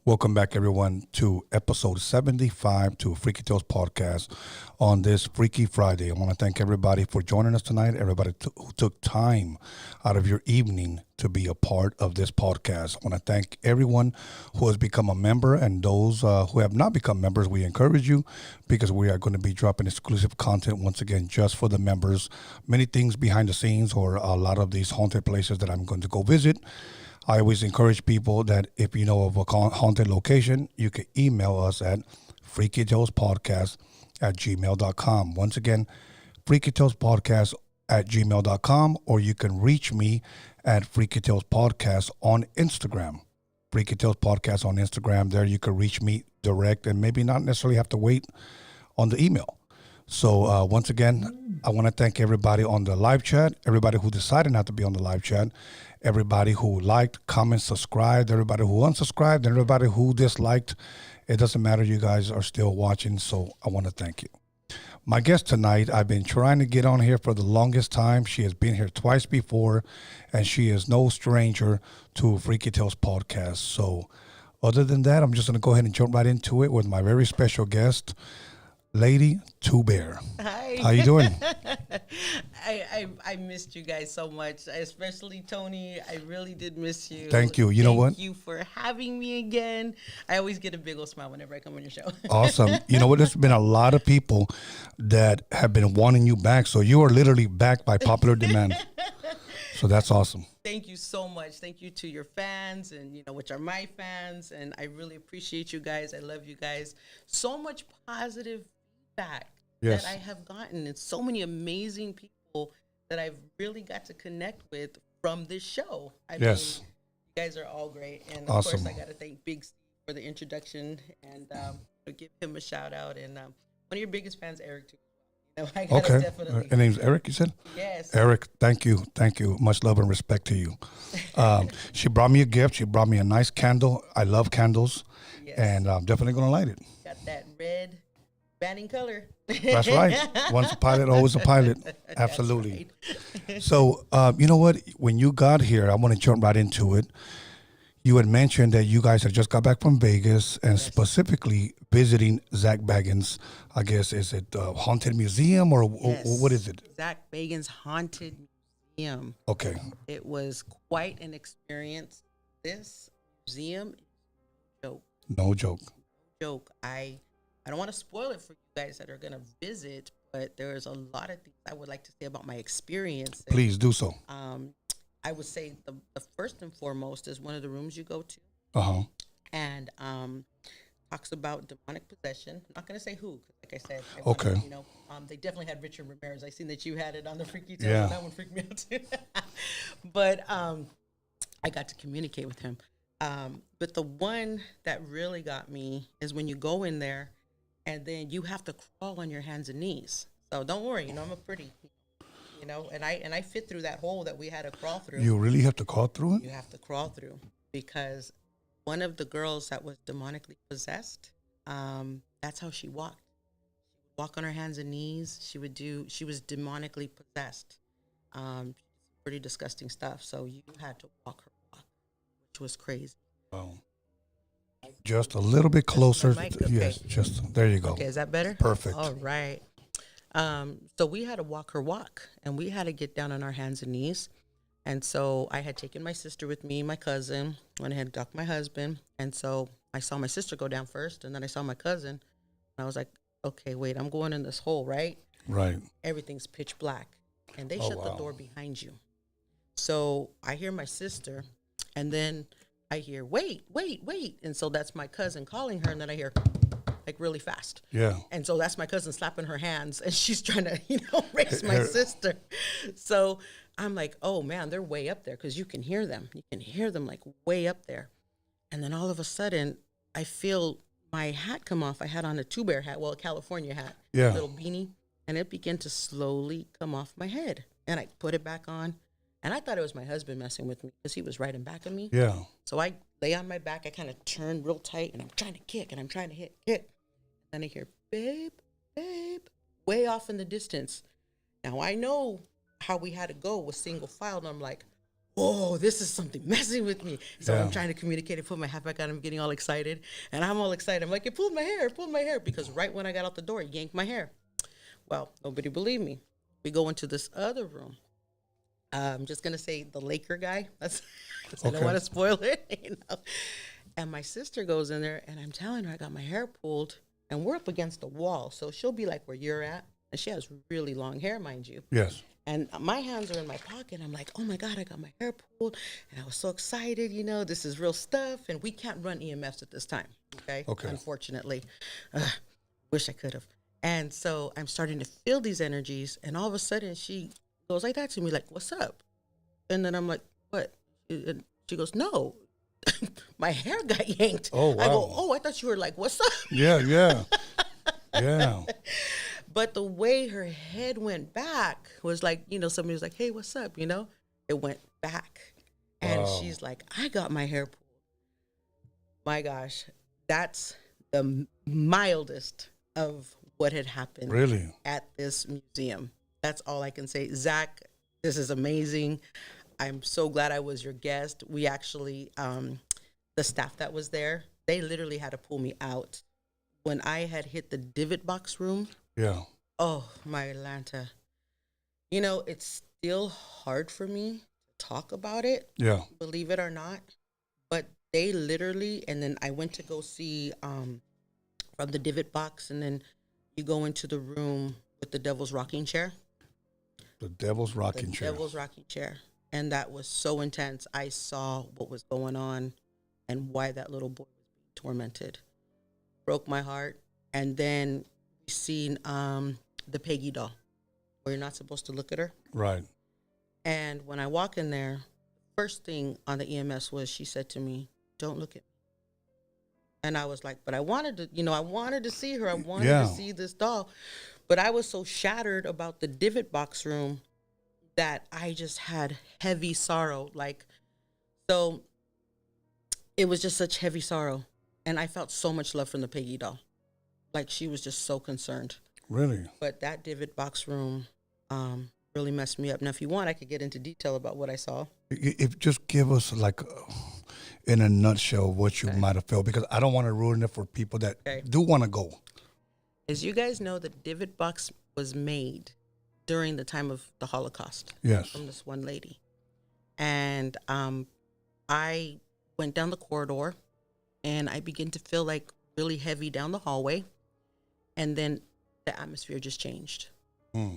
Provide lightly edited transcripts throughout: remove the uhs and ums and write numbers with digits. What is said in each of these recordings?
Welcome back, everyone, to episode 75 to Freaky Tales podcast on this Freaky Friday. I want to thank everybody for joining us tonight, everybody who took time out of your evening to be a part of this podcast. I want to thank everyone who has become a member, and those who have not become members, we encourage you, because we are going to be dropping exclusive content once again just for the members. Many things behind the scenes, or a lot of these haunted places that I'm going to go visit. I always encourage people that if you know of a haunted location, you can email us at freakytalespodcast@gmail.com. Once again, freakytalespodcast@gmail.com, or you can reach me at Freaky Tales Podcast on Instagram. Freaky Tales Podcast on Instagram. There you can reach me direct and maybe not necessarily have to wait on the email. So once again, I want to thank everybody on the live chat, everybody who decided not to be on the live chat, everybody who liked, commented, subscribed, everybody who unsubscribed, and everybody who disliked. It doesn't matter. You guys are still watching, so I want to thank you. My guest tonight, I've been trying to get on here for the longest time. She has been here twice before, and she is no stranger to Freaky Tales Podcast. So other than that, I'm just going to go ahead and jump right into it with my very special guest, Lady Two Bear. Hi. How you doing? I missed you guys so much, especially Tony. I really did miss you. Thank you. You know what? Thank you for having me again. I always get a big old smile whenever I come on your show. Awesome. You know what? There's been a lot of people that have been wanting you back. So you are literally back by popular demand. So that's awesome. Thank you so much. Thank you to your fans and, which are my fans. And I really appreciate you guys. I love you guys. So much positive feedback that I have gotten, and so many amazing people that I've really got to connect with from this show. I mean, you guys are all great. And of course, I got to thank Big Steve for the introduction, and give him a shout out. And one of your biggest fans, Eric, too. I gotta definitely. Her name's Eric, you said? Yes. Eric, thank you. Thank you. Much love and respect to you. She brought me a gift. She brought me a nice candle. I love candles. Yes. And I'm definitely going to light it. Got that red banning color. That's right. Once a pilot, always a pilot. Absolutely. Right. So, you know what? When you got here, I want to jump right into it. You had mentioned that you guys had just got back from Vegas and specifically visiting Zach Bagans. I guess, is it Haunted Museum or what is it? Zach Bagans Haunted Museum. Okay. It was quite an experience. This museum is no joke. No joke. No joke. I don't want to spoil it for you guys that are going to visit, but there's a lot of things I would like to say about my experience. Please do so. I would say the first and foremost is one of the rooms you go to. And talks about demonic possession. I'm not going to say who, because like I said, they definitely had Richard Ramirez. I seen that you had it on the Freaky Tales. Yeah. That one freaked me out too. But I got to communicate with him. But the one that really got me is when you go in there and then you have to crawl on your hands and knees. So don't worry, I'm a pretty, and I fit through that hole that we had to crawl through. You really have to crawl through it? You have to crawl through, because one of the girls that was demonically possessed, that's how she walked. She would walk on her hands and knees. She was demonically possessed. Pretty disgusting stuff. So you had to walk her walk, which was crazy. Wow. Just a little bit closer. Okay. Yes, just there you go. Okay, is that better? Perfect. All right. So we had to walk her walk, and we had to get down on our hands and knees. And so I had taken my sister with me, my cousin, went ahead and ducked my husband. And so I saw my sister go down first, and then I saw my cousin. And I was like, okay, wait, I'm going in this hole, right? Right. Everything's pitch black. And they shut the door behind you. So I hear my sister, and then I hear, wait. And so that's my cousin calling her, and then I hear, like, really fast. Yeah. And so that's my cousin slapping her hands, and she's trying to, raise my sister. So I'm like, oh, man, they're way up there, because you can hear them. You can hear them, like, way up there. And then all of a sudden, I feel my hat come off. I had on a two-bear hat, well, a California hat, a little beanie, and it began to slowly come off my head. And I put it back on, and I thought it was my husband messing with me, because he was right in back of me. Yeah. So I lay on my back. I kind of turned real tight, and I'm trying to kick, and I'm trying to hit. Then I hear, babe, way off in the distance. Now I know how we had to go with single file, and I'm like, whoa, this is something messing with me. So I'm trying to communicate and put my hat back on. I'm getting all excited, and I'm all excited. I'm like, it pulled my hair, because right when I got out the door, it yanked my hair. Well, nobody believed me. We go into this other room. I'm just gonna say the Laker guy. That's I don't want to spoil it, you know. And my sister goes in there, and I'm telling her I got my hair pulled, and we're up against the wall, so she'll be like where you're at, and she has really long hair, mind you. Yes. And my hands are in my pocket. I'm like, oh my God, I got my hair pulled, and I was so excited. You know, this is real stuff, and we can't run EMFs at this time. Okay. Unfortunately, wish I could have. And so I'm starting to feel these energies, and all of a sudden she goes like that to me, like, what's up? And then I'm like, what? And she goes, no, my hair got yanked. Oh, wow. I go, oh, I thought you were like, what's up? Yeah, yeah, yeah. But the way her head went back was like, you know, somebody was like, hey, what's up? You know, it went back. And she's like, I got my hair pulled. My gosh, that's the mildest of what had happened really at this museum. That's all I can say. Zach, this is amazing. I'm so glad I was your guest. We actually, the staff that was there, they literally had to pull me out. When I had hit the divot box room. Yeah. Oh, my Atlanta. You know, it's still hard for me to talk about it. Yeah. Believe it or not. But they literally, and then I went to go see from the divot box, and then you go into the room with the devil's rocking chair. The devil's rocking chair. Devil's rocking chair. And that was so intense. I saw what was going on and why that little boy was being tormented. Broke my heart. And then we seen the Peggy doll, where you're not supposed to look at her. Right. And when I walk in there, first thing on the EMS was she said to me, don't look at me. And I was like, but I wanted to, you know, I wanted to see her. I wanted to see this doll. But I was so shattered about the divot box room that I just had heavy sorrow. Like, so it was just such heavy sorrow. And I felt so much love from the Peggy doll. Like, she was just so concerned. Really? But that divot box room really messed me up. Now, if you want, I could get into detail about what I saw. If just give us, like, in a nutshell, what you might have felt, because I don't want to ruin it for people that do want to go. As you guys know, the divot box was made during the time of the Holocaust. Yes. From this one lady. And I went down the corridor, and I began to feel like really heavy down the hallway. And then the atmosphere just changed.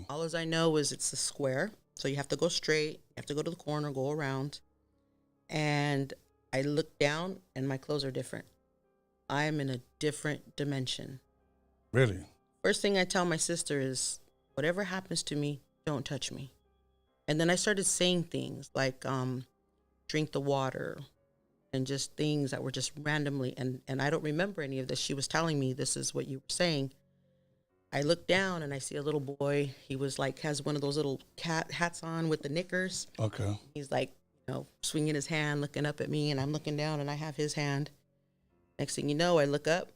All as I know is it's a square. So you have to go straight. You have to go to the corner, go around. And I look down, and my clothes are different. I'm in a different dimension. Really? First thing I tell my sister is, whatever happens to me, don't touch me. And then I started saying things like, drink the water, and just things that were just randomly. And I don't remember any of this. She was telling me, this is what you were saying. I look down, and I see a little boy. He was like, has one of those little cat hats on with the knickers. Okay. He's like, you know, swinging his hand, looking up at me, and I'm looking down, and I have his hand. Next thing you know, I look up,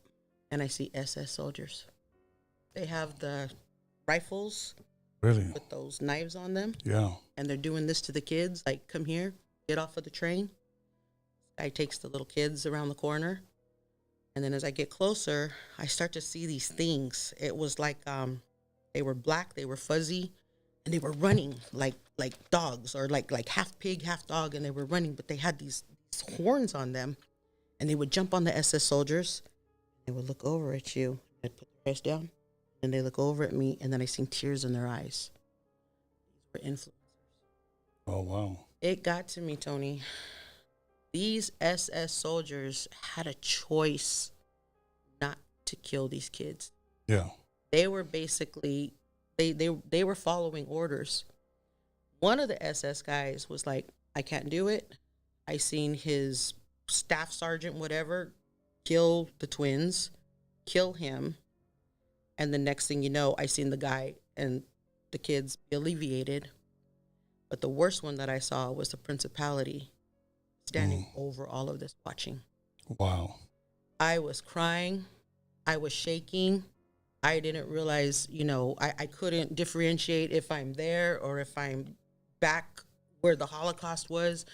and I see SS soldiers. They have the rifles. Really? With those knives on them. Yeah. And they're doing this to the kids, like, come here, get off of the train. Guy takes the little kids around the corner. And then as I get closer, I start to see these things. It was like they were black, they were fuzzy, and they were running like dogs, or like half pig, half dog, and they were running, but they had these horns on them, and they would jump on the SS soldiers. They would look over at you, they'd put their heads down, and they look over at me, and then I seen tears in their eyes. These were influencers. Oh, wow. It got to me, Tony. These SS soldiers had a choice not to kill these kids. Yeah. They were basically, they were following orders. One of the SS guys was like, I can't do it. I seen his staff sergeant, whatever, kill the twins, kill him. And the next thing you know, I seen the guy and the kids be alleviated. But the worst one that I saw was the principality standing over all of this watching. Wow. I was crying. I was shaking. I didn't realize, I couldn't differentiate if I'm there or if I'm back where the Holocaust was.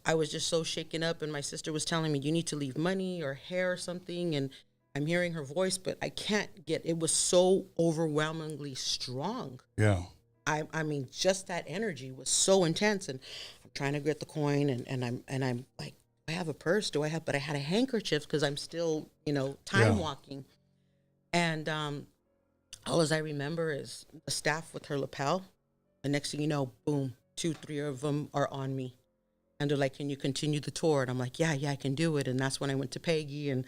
I was just so shaken up, and my sister was telling me, you need to leave money or hair or something, and I'm hearing her voice, but I can't get, it was so overwhelmingly strong. Yeah. I mean, just that energy was so intense, and I'm trying to get the coin, and I'm like, do I have a purse? But I had a handkerchief because I'm still, time walking. And all as I remember is the staff with her lapel. The next thing you know, boom, 2-3 of them are on me. And they're like, can you continue the tour? And I'm like, yeah, I can do it. And that's when I went to Peggy, and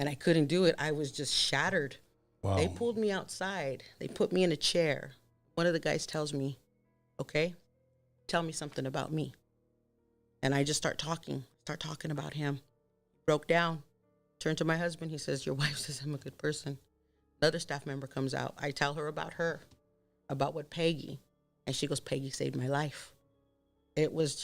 I couldn't do it. I was just shattered. Wow. They pulled me outside. They put me in a chair. One of the guys tells me, okay, tell me something about me. And I just start talking about him. He broke down, turned to my husband. He says, your wife says I'm a good person. Another staff member comes out. I tell her, about what Peggy. And she goes, Peggy saved my life. It's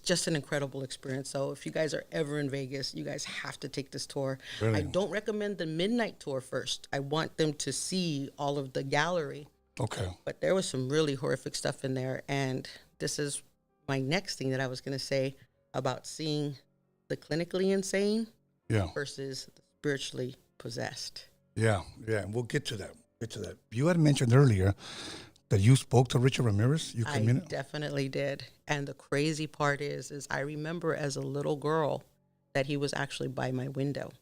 just an incredible experience. So if you guys are ever in Vegas, you guys have to take this tour. Really? I don't recommend the midnight tour first. I want them to see all of the gallery. Okay. But there was some really horrific stuff in there. And this is my next thing that I was going to say about seeing the clinically insane versus the spiritually possessed. Yeah. We'll get to that. You had mentioned earlier that you spoke to Richard Ramirez? I definitely did. And the crazy part is I remember as a little girl that he was actually by my window,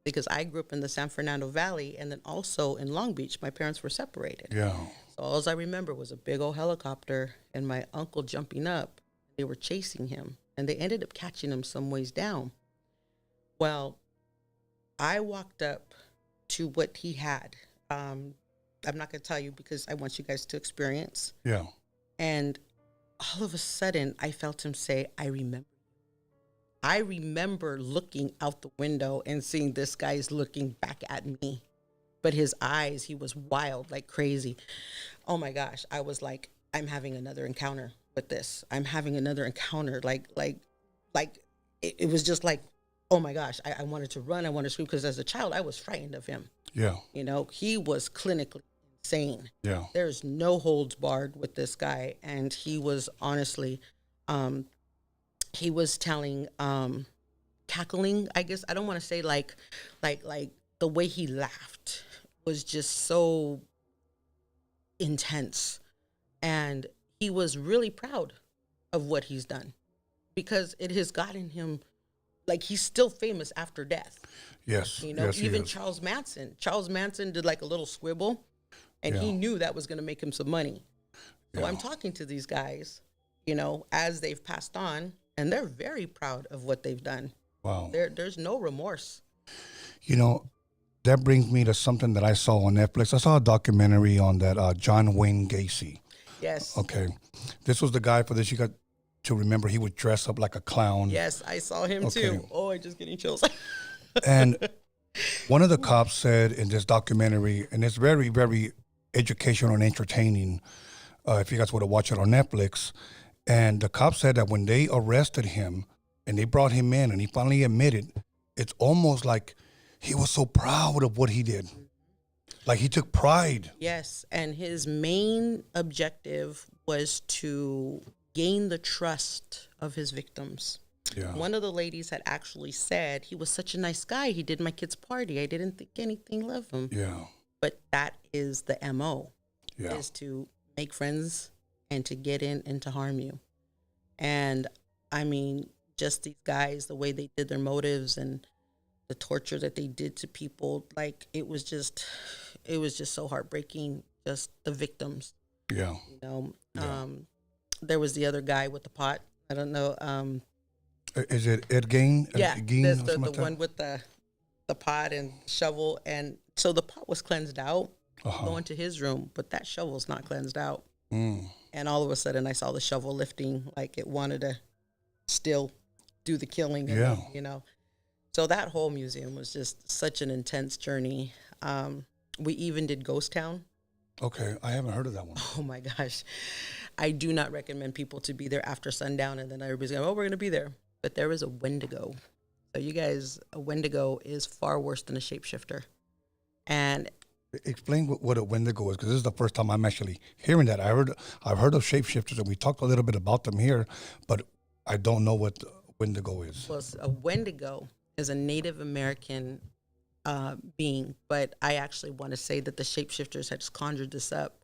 because I grew up in the San Fernando Valley and then also in Long Beach. My parents were separated. Yeah. So all I remember was a big old helicopter and my uncle jumping up. They were chasing him, and they ended up catching him some ways down. Well, I walked up to what he had. I'm not going to tell you because I want you guys to experience. Yeah. And all of a sudden, I felt him say, I remember. I remember looking out the window and seeing this guy's looking back at me. But his eyes, he was wild, like crazy. Oh my gosh. I was like, I'm having another encounter with this. I'm having another encounter. Like it was just like, oh my gosh. I wanted to run. I wanted to scream, because as a child, I was frightened of him. Yeah. He was clinically insane. Yeah. There's no holds barred with this guy. And he was honestly, he was telling, cackling, I guess. I don't want to say like the way he laughed was just so intense. And he was really proud of what he's done, because it has gotten him, like, he's still famous after death. Yes. Yes, even Charles Manson did like a little squibble, and he knew that was going to make him some money. So I'm talking to these guys, as they've passed on, and they're very proud of what they've done. Wow. There's no remorse. That brings me to something that I saw on Netflix. I saw a documentary on that John Wayne Gacy. Yes. Okay. This was the guy, for this you got to remember, he would dress up like a clown. Yes, I saw him too. Oh, I'm just getting chills. And one of the cops said in this documentary, and it's very, very educational and entertaining, if you guys would have watched it on Netflix, and the cop said that when they arrested him and they brought him in and he finally admitted, it's almost like he was so proud of what he did. Like he took pride. Yes, and his main objective was to gain the trust of his victims. Yeah. One of the ladies had actually said, he was such a nice guy. He did my kid's party. I didn't think anything of him. Yeah. But that is the MO, yeah. is to make friends and to get in and to harm you. And I mean, just these guys, the way they did their motives and the torture that they did to people, like it was just so heartbreaking. Just the victims. Yeah. There was the other guy with the pot. I don't know. Is it Ed Gein? Yeah, Gein, the one with the pot and shovel. And so the pot was cleansed out, going to his room, but that shovel's not cleansed out. Mm. And all of a sudden I saw the shovel lifting, like it wanted to still do the killing. Yeah. So that whole museum was just such an intense journey. We even did Ghost Town. Okay, I haven't heard of that one. Oh my gosh. I do not recommend people to be there after sundown and then everybody's going, oh, we're going to be there. But there is a Wendigo. So you guys, a Wendigo is far worse than a shapeshifter. And Explain what a Wendigo is, because this is the first time I'm actually hearing that. I've heard of shapeshifters, and we talked a little bit about them here, but I don't know what Wendigo is. Well, a Wendigo is a Native American being, but I actually want to say that the shapeshifters had just conjured this up.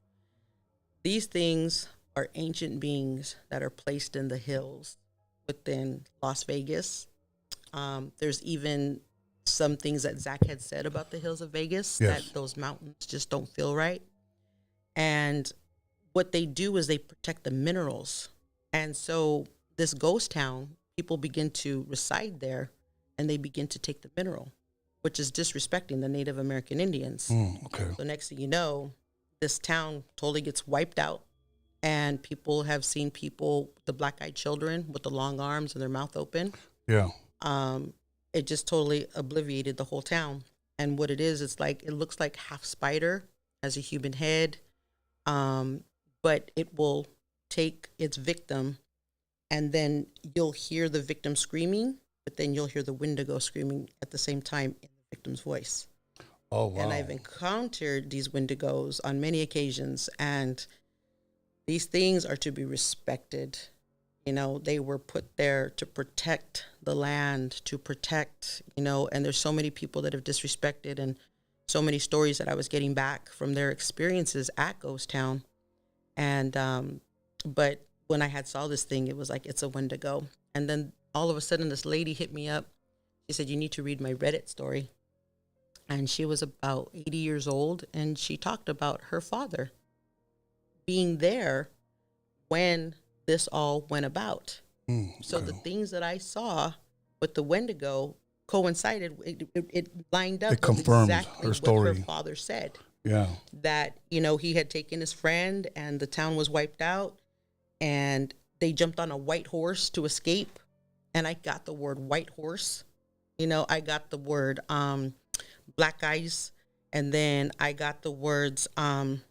These things are ancient beings that are placed in the hills within Las Vegas. There's even some things that Zach had said about the hills of Vegas, that those mountains just don't feel right. And what they do is they protect the minerals. And so this ghost town, people begin to reside there, and they begin to take the mineral, which is disrespecting the Native American Indians. Okay. So next thing you know, this town totally gets wiped out, and people have seen people, the black-eyed children with the long arms and their mouth open. Yeah. It just totally obliterated the whole town. And what it is, it's like, it looks like half spider, has a human head, but it will take its victim, and then you'll hear the victim screaming, but then you'll hear the Wendigo screaming at the same time in the victim's voice. Oh, wow. And I've encountered these Wendigos on many occasions, and these things are to be respected. You know, they were put there to protect the land, to protect, you know, and there's so many people that have disrespected, and so many stories that I was getting back from their experiences at Ghost Town. And, but when I had saw this thing, it was like, it's a Wendigo. And then all of a sudden this lady hit me up. She said, you need to read my Reddit story. And she was about 80 years old, and she talked about her father being there when this all went about. So the things that I saw with the Wendigo coincided. It lined up. It confirmed exactly her story. what her father said. Yeah. That, you know, he had taken his friend, and the town was wiped out, and they jumped on a white horse to escape. And I got the word white horse. You know, I got the word black eyes, and then I got the words run,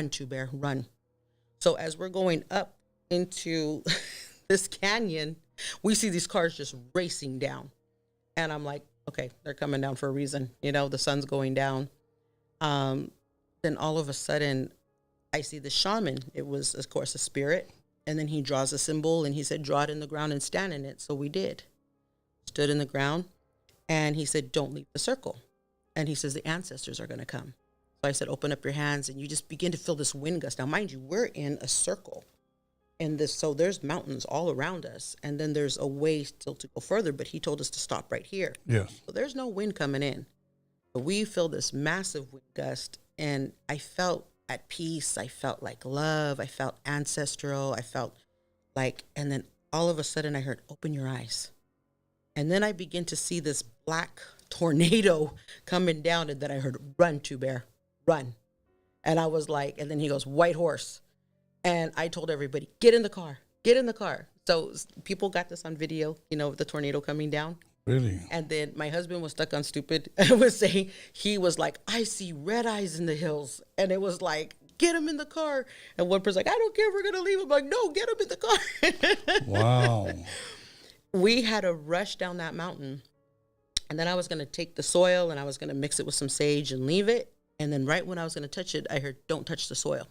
Two Bear, run. So as we're going up into this canyon, we see these cars just racing down. And I'm like, okay, they're coming down for a reason. You know, the sun's going down. Then all of a sudden, I see the shaman. It was, of course, a spirit. And then he draws a symbol, and he said, draw it in the ground and stand in it. So we did. Stood in the ground. And he said, don't leave the circle. And he says, the ancestors are going to come. So I said, open up your hands, and you just begin to feel this wind gust. Now, mind you, we're in a circle. And this, so there's mountains all around us. And then there's a way still to go further, but he told us to stop right here. Yes. So there's no wind coming in. But we feel this massive wind gust, and I felt at peace. I felt like love. I felt ancestral. I felt like, and then all of a sudden I heard, open your eyes. And then I begin to see this black tornado coming down, and then I heard, run, Two Bear, run. And I was like, and then he goes, white horse. And I told everybody, get in the car, get in the car. So people got this on video, you know, the tornado coming down. Really? And then my husband was stuck on stupid. I was saying, he was like, I see red eyes in the hills. And it was like, get him in the car. And one person's like, I don't care if we're going to leave. I'm like, no, get him in the car. Wow. We had to rush down that mountain. And then I was going to take the soil, and I was going to mix it with some sage and leave it. And then right when I was going to touch it, I heard, don't touch the soil.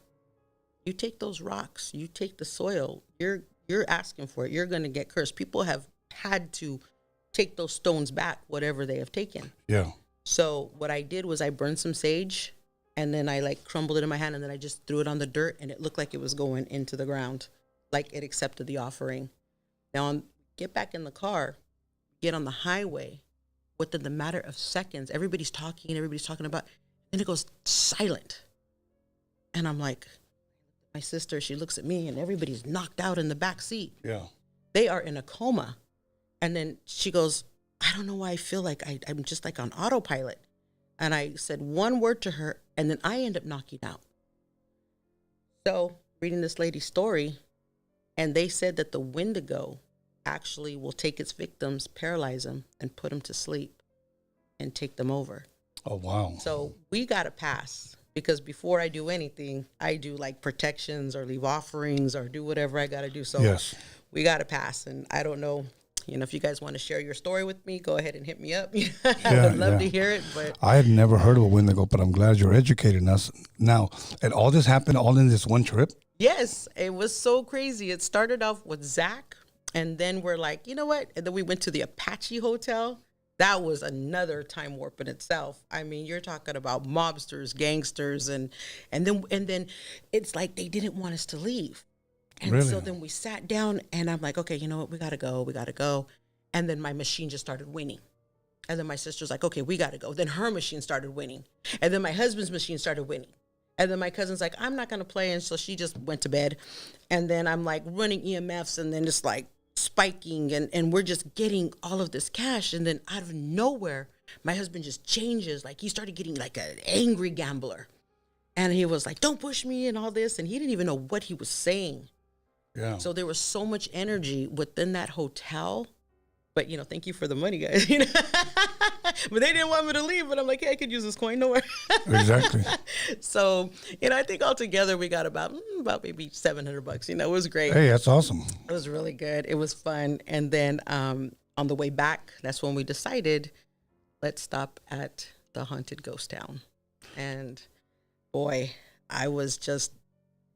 You take those rocks, you take the soil, you're asking for it. You're going to get cursed. People have had to take those stones back, whatever they have taken. Yeah. So what I did was I burned some sage, and then I like crumbled it in my hand, and then I just threw it on the dirt, and it looked like it was going into the ground, like it accepted the offering. Now, get back in the car, get on the highway. Within the matter of seconds, everybody's talking about, and it goes silent. And I'm like, my sister, she looks at me, and everybody's knocked out in the back seat. Yeah. They are in a coma. And then she goes, I don't know why I feel like I'm just like on autopilot. And I said one word to her, and then I end up knocking out. So reading this lady's story, and they said that the Wendigo actually will take its victims, paralyze them, and put them to sleep and take them over. Oh, wow. So we got to pass, because before I do anything, I do like protections or leave offerings or do whatever I got to do. So yes, we got to pass. And I don't know, if you guys want to share your story with me, go ahead and hit me up. I would love to hear it. But I had never heard of a Wendigo, but I'm glad you're educating us now. And all this happened all in this one trip? Yes, it was so crazy. It started off with Zach, and then we're like, you know what? And then we went to the Apache Hotel. That was another time warp in itself. I mean, you're talking about mobsters, gangsters, and then it's like they didn't want us to leave. And really? So then we sat down, and I'm like, okay, you know what? We got to go. And then my machine just started winning. And then my sister's like, okay, we got to go. Then her machine started winning. And then my husband's machine started winning. And then my cousin's like, I'm not going to play. And so she just went to bed. And then I'm like running EMFs and then just like spiking. And we're just getting all of this cash. And then out of nowhere, my husband just changes. Like he started getting like an angry gambler. And he was like, don't push me and all this. And he didn't even know what he was saying. Yeah. So there was so much energy within that hotel. But, thank you for the money, guys. But they didn't want me to leave. But I'm like, hey, I could use this coin. No worries. Exactly. So, I think altogether we got about maybe $700. It was great. Hey, that's awesome. It was really good. It was fun. And then on the way back, that's when we decided, let's stop at the haunted ghost town. And boy, I was just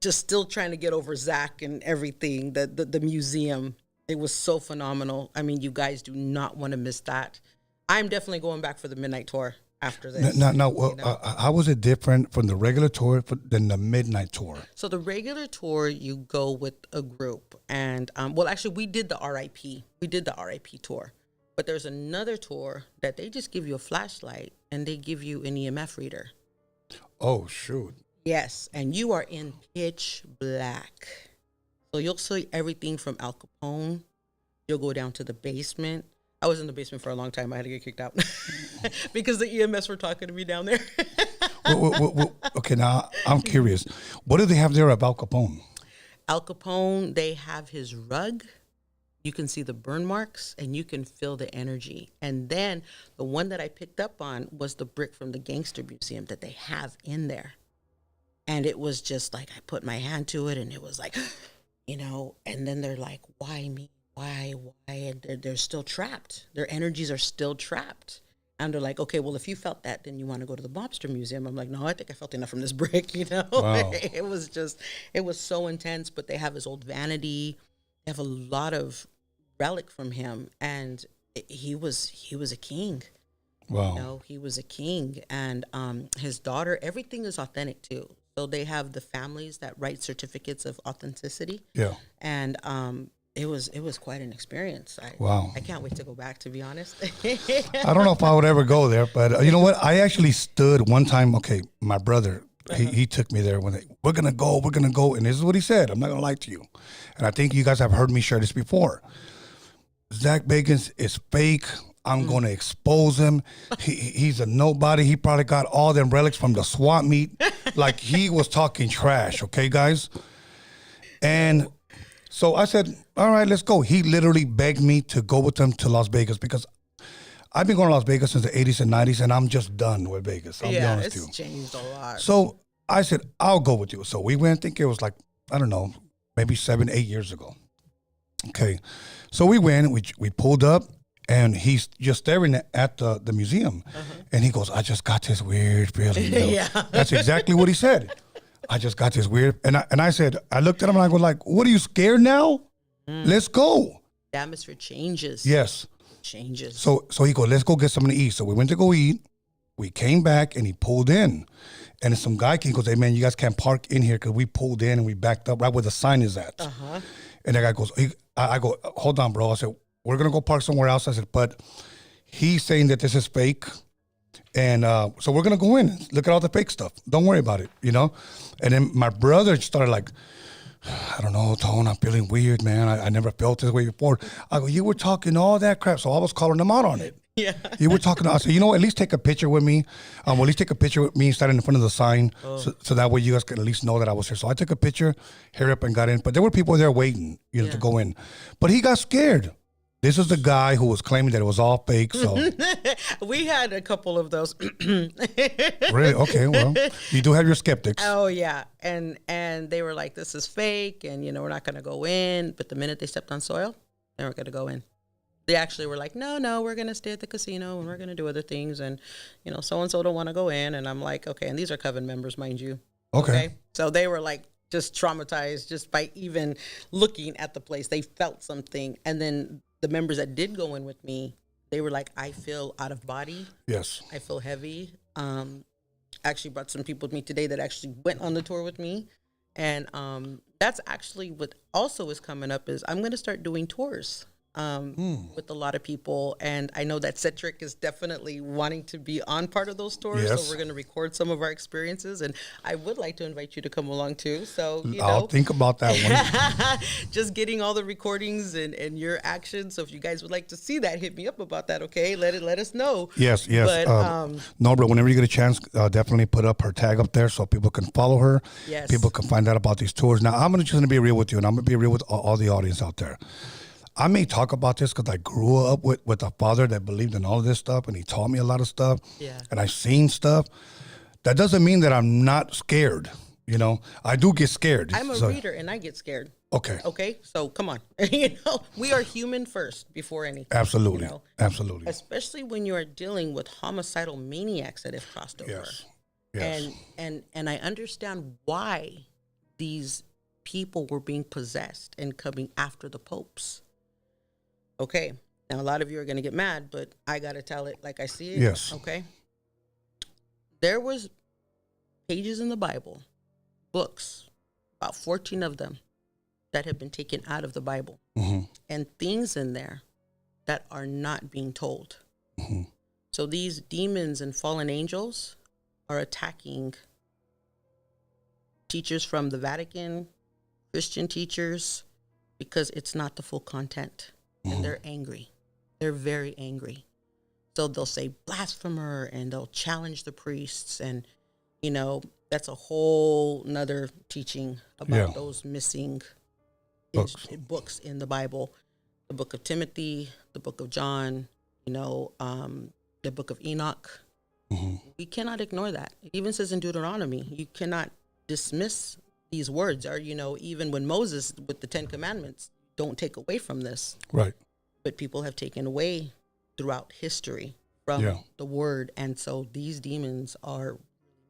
still trying to get over Zach and everything. The museum. It was so phenomenal. I mean, you guys do not want to miss that. I'm definitely going back for the midnight tour after this. How was it different from the regular tour than the midnight tour? So the regular tour, you go with a group. And, actually, we did the RIP. We did the RIP tour. But there's another tour that they just give you a flashlight and they give you an EMF reader. Oh, shoot. Yes, and you are in pitch black. So you'll see everything from Al Capone. You'll go down to the basement. I was in the basement for a long time. I had to get kicked out because the EMS were talking to me down there. Okay, now I'm curious. What do they have there about Al Capone? Al Capone, they have his rug. You can see the burn marks and you can feel the energy. And then the one that I picked up on was the brick from the Gangster Museum that they have in there. And it was just like I put my hand to it and it was like... and then they're like, why me? Why? And they're still trapped. Their energies are still trapped. And they're like, okay, well, if you felt that, then you want to go to the Mobster Museum. I'm like, no, I think I felt enough from this brick, Wow. It was so intense, but they have his old vanity. They have a lot of relic from him. And he was a king. Wow. He was a king. And his daughter, everything is authentic too. So they have the families that write certificates of authenticity. Yeah. And it was quite an experience. Wow. I can't wait to go back, to be honest. I don't know if I would ever go there, but you know what? I actually stood one time. Okay, my brother, he took me there we're going to go. And this is what he said. I'm not going to lie to you. And I think you guys have heard me share this before. Zach Bagans is fake. I'm going to expose him. He's a nobody. He probably got all them relics from the swap meet. Like he was talking trash. Okay, guys. And so I said, all right, let's go. He literally begged me to go with him to Las Vegas because I've been going to Las Vegas since the 80s and 90s, and I'm just done with Vegas. I'll be honest with you. It's changed a lot. So I said, I'll go with you. So we went, I think it was like, I don't know, maybe 7, 8 years ago. Okay. So we went, we pulled up. And he's just staring at the museum. And he goes, I just got this weird feeling. Yeah. That's exactly what he said. I just got this weird. And I said, I looked at him and I go like, what, are you scared now? Let's go. The atmosphere changes. Yes. Changes. So he goes, let's go get something to eat. So we went to go eat. We came back and he pulled in. And some guy came and goes, hey, man, you guys can't park in here because we pulled in and we backed up right where the sign is at. And that guy goes, I go, hold on, bro. I said, we're going to go park somewhere else. I said, but he's saying that this is fake. And so we're going to go in. Look at all the fake stuff. Don't worry about it, And then my brother started like, I don't know, Tone, I'm feeling weird, man. I never felt this way before. I go, you were talking all that crap. So I was calling him out on it. Yeah. You were talking. I said, at least take a picture with me. At least take a picture with me standing in front of the sign. So that way you guys can at least know that I was here. So I took a picture, hurried up and got in. But there were people there waiting, to go in. But he got scared. This is the guy who was claiming that it was all fake. So we had a couple of those. Really? Okay. Well, you do have your skeptics. Oh yeah, and they were like, "This is fake," and we're not going to go in. But the minute they stepped on soil, they weren't going to go in. They actually were like, no, we're going to stay at the casino and we're going to do other things. And, so-and-so don't want to go in. And I'm like, okay. And these are coven members, mind you. Okay. So they were like just traumatized just by even looking at the place. They felt something. And then the members that did go in with me, they were like, I feel out of body. Yes. I feel heavy. Actually brought some people with me today that actually went on the tour with me. And that's actually what also is coming up is I'm going to start doing tours with a lot of people. And I know that Cedric is definitely wanting to be on part of those tours. Yes. So we're going to record some of our experiences. And I would like to invite you to come along too. So, I'll think about that one. Just getting all the recordings and your actions. So if you guys would like to see that, hit me up about that. Okay. Let us know. Yes. But, Norbert, whenever you get a chance, definitely put up her tag up there so people can follow her. Yes. People can find out about these tours. Now, I'm just going to be real with you, and I'm going to be real with all the audience out there. I may talk about this because I grew up with a father that believed in all of this stuff, and he taught me a lot of stuff. Yeah. And I've seen stuff. That doesn't mean that I'm not scared. I do get scared. I'm a reader, and I get scared. Okay. So come on. We are human first before anything. Absolutely. Absolutely. Especially when you are dealing with homicidal maniacs that have crossed over. Yes. And I understand why these people were being possessed and coming after the popes. Okay. Now, a lot of you are going to get mad, but I got to tell it like I see it. Yes. Okay. There was pages in the Bible, books, about 14 of them that have been taken out of the Bible, and things in there that are not being told. So these demons and fallen angels are attacking teachers from the Vatican, Christian teachers, because it's not the full content. And they're angry. They're very angry. So they'll say blasphemer and they'll challenge the priests. And, that's a whole nother teaching about those missing books in the Bible. The book of Timothy, the book of John, the book of Enoch. We cannot ignore that. It even says in Deuteronomy, you cannot dismiss these words. Or, even when Moses with the 10 Commandments, don't take away from this. Right. But people have taken away throughout history from the word. And so these demons are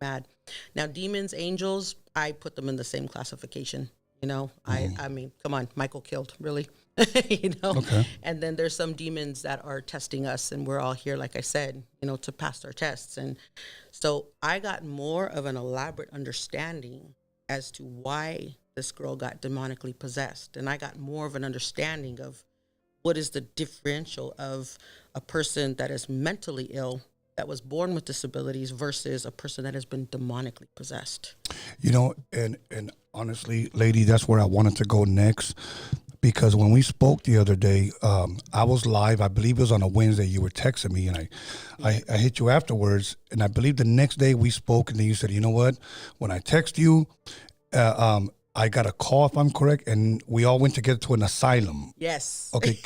bad. Now, demons, angels, I put them in the same classification. I mean, come on, Michael killed, really? Okay. And then there's some demons that are testing us, and we're all here, like I said, to pass our tests. And so I got more of an elaborate understanding as to why this girl got demonically possessed. And I got more of an understanding of what is the differential of a person that is mentally ill, that was born with disabilities, versus a person that has been demonically possessed. And honestly, lady, that's where I wanted to go next. Because when we spoke the other day, I was live. I believe it was on a Wednesday. You were texting me, and I hit you afterwards. And I believe the next day we spoke, and then you said, you know what? When I text you, I got a call, if I'm correct, and we all went together to an asylum. Yes. Okay.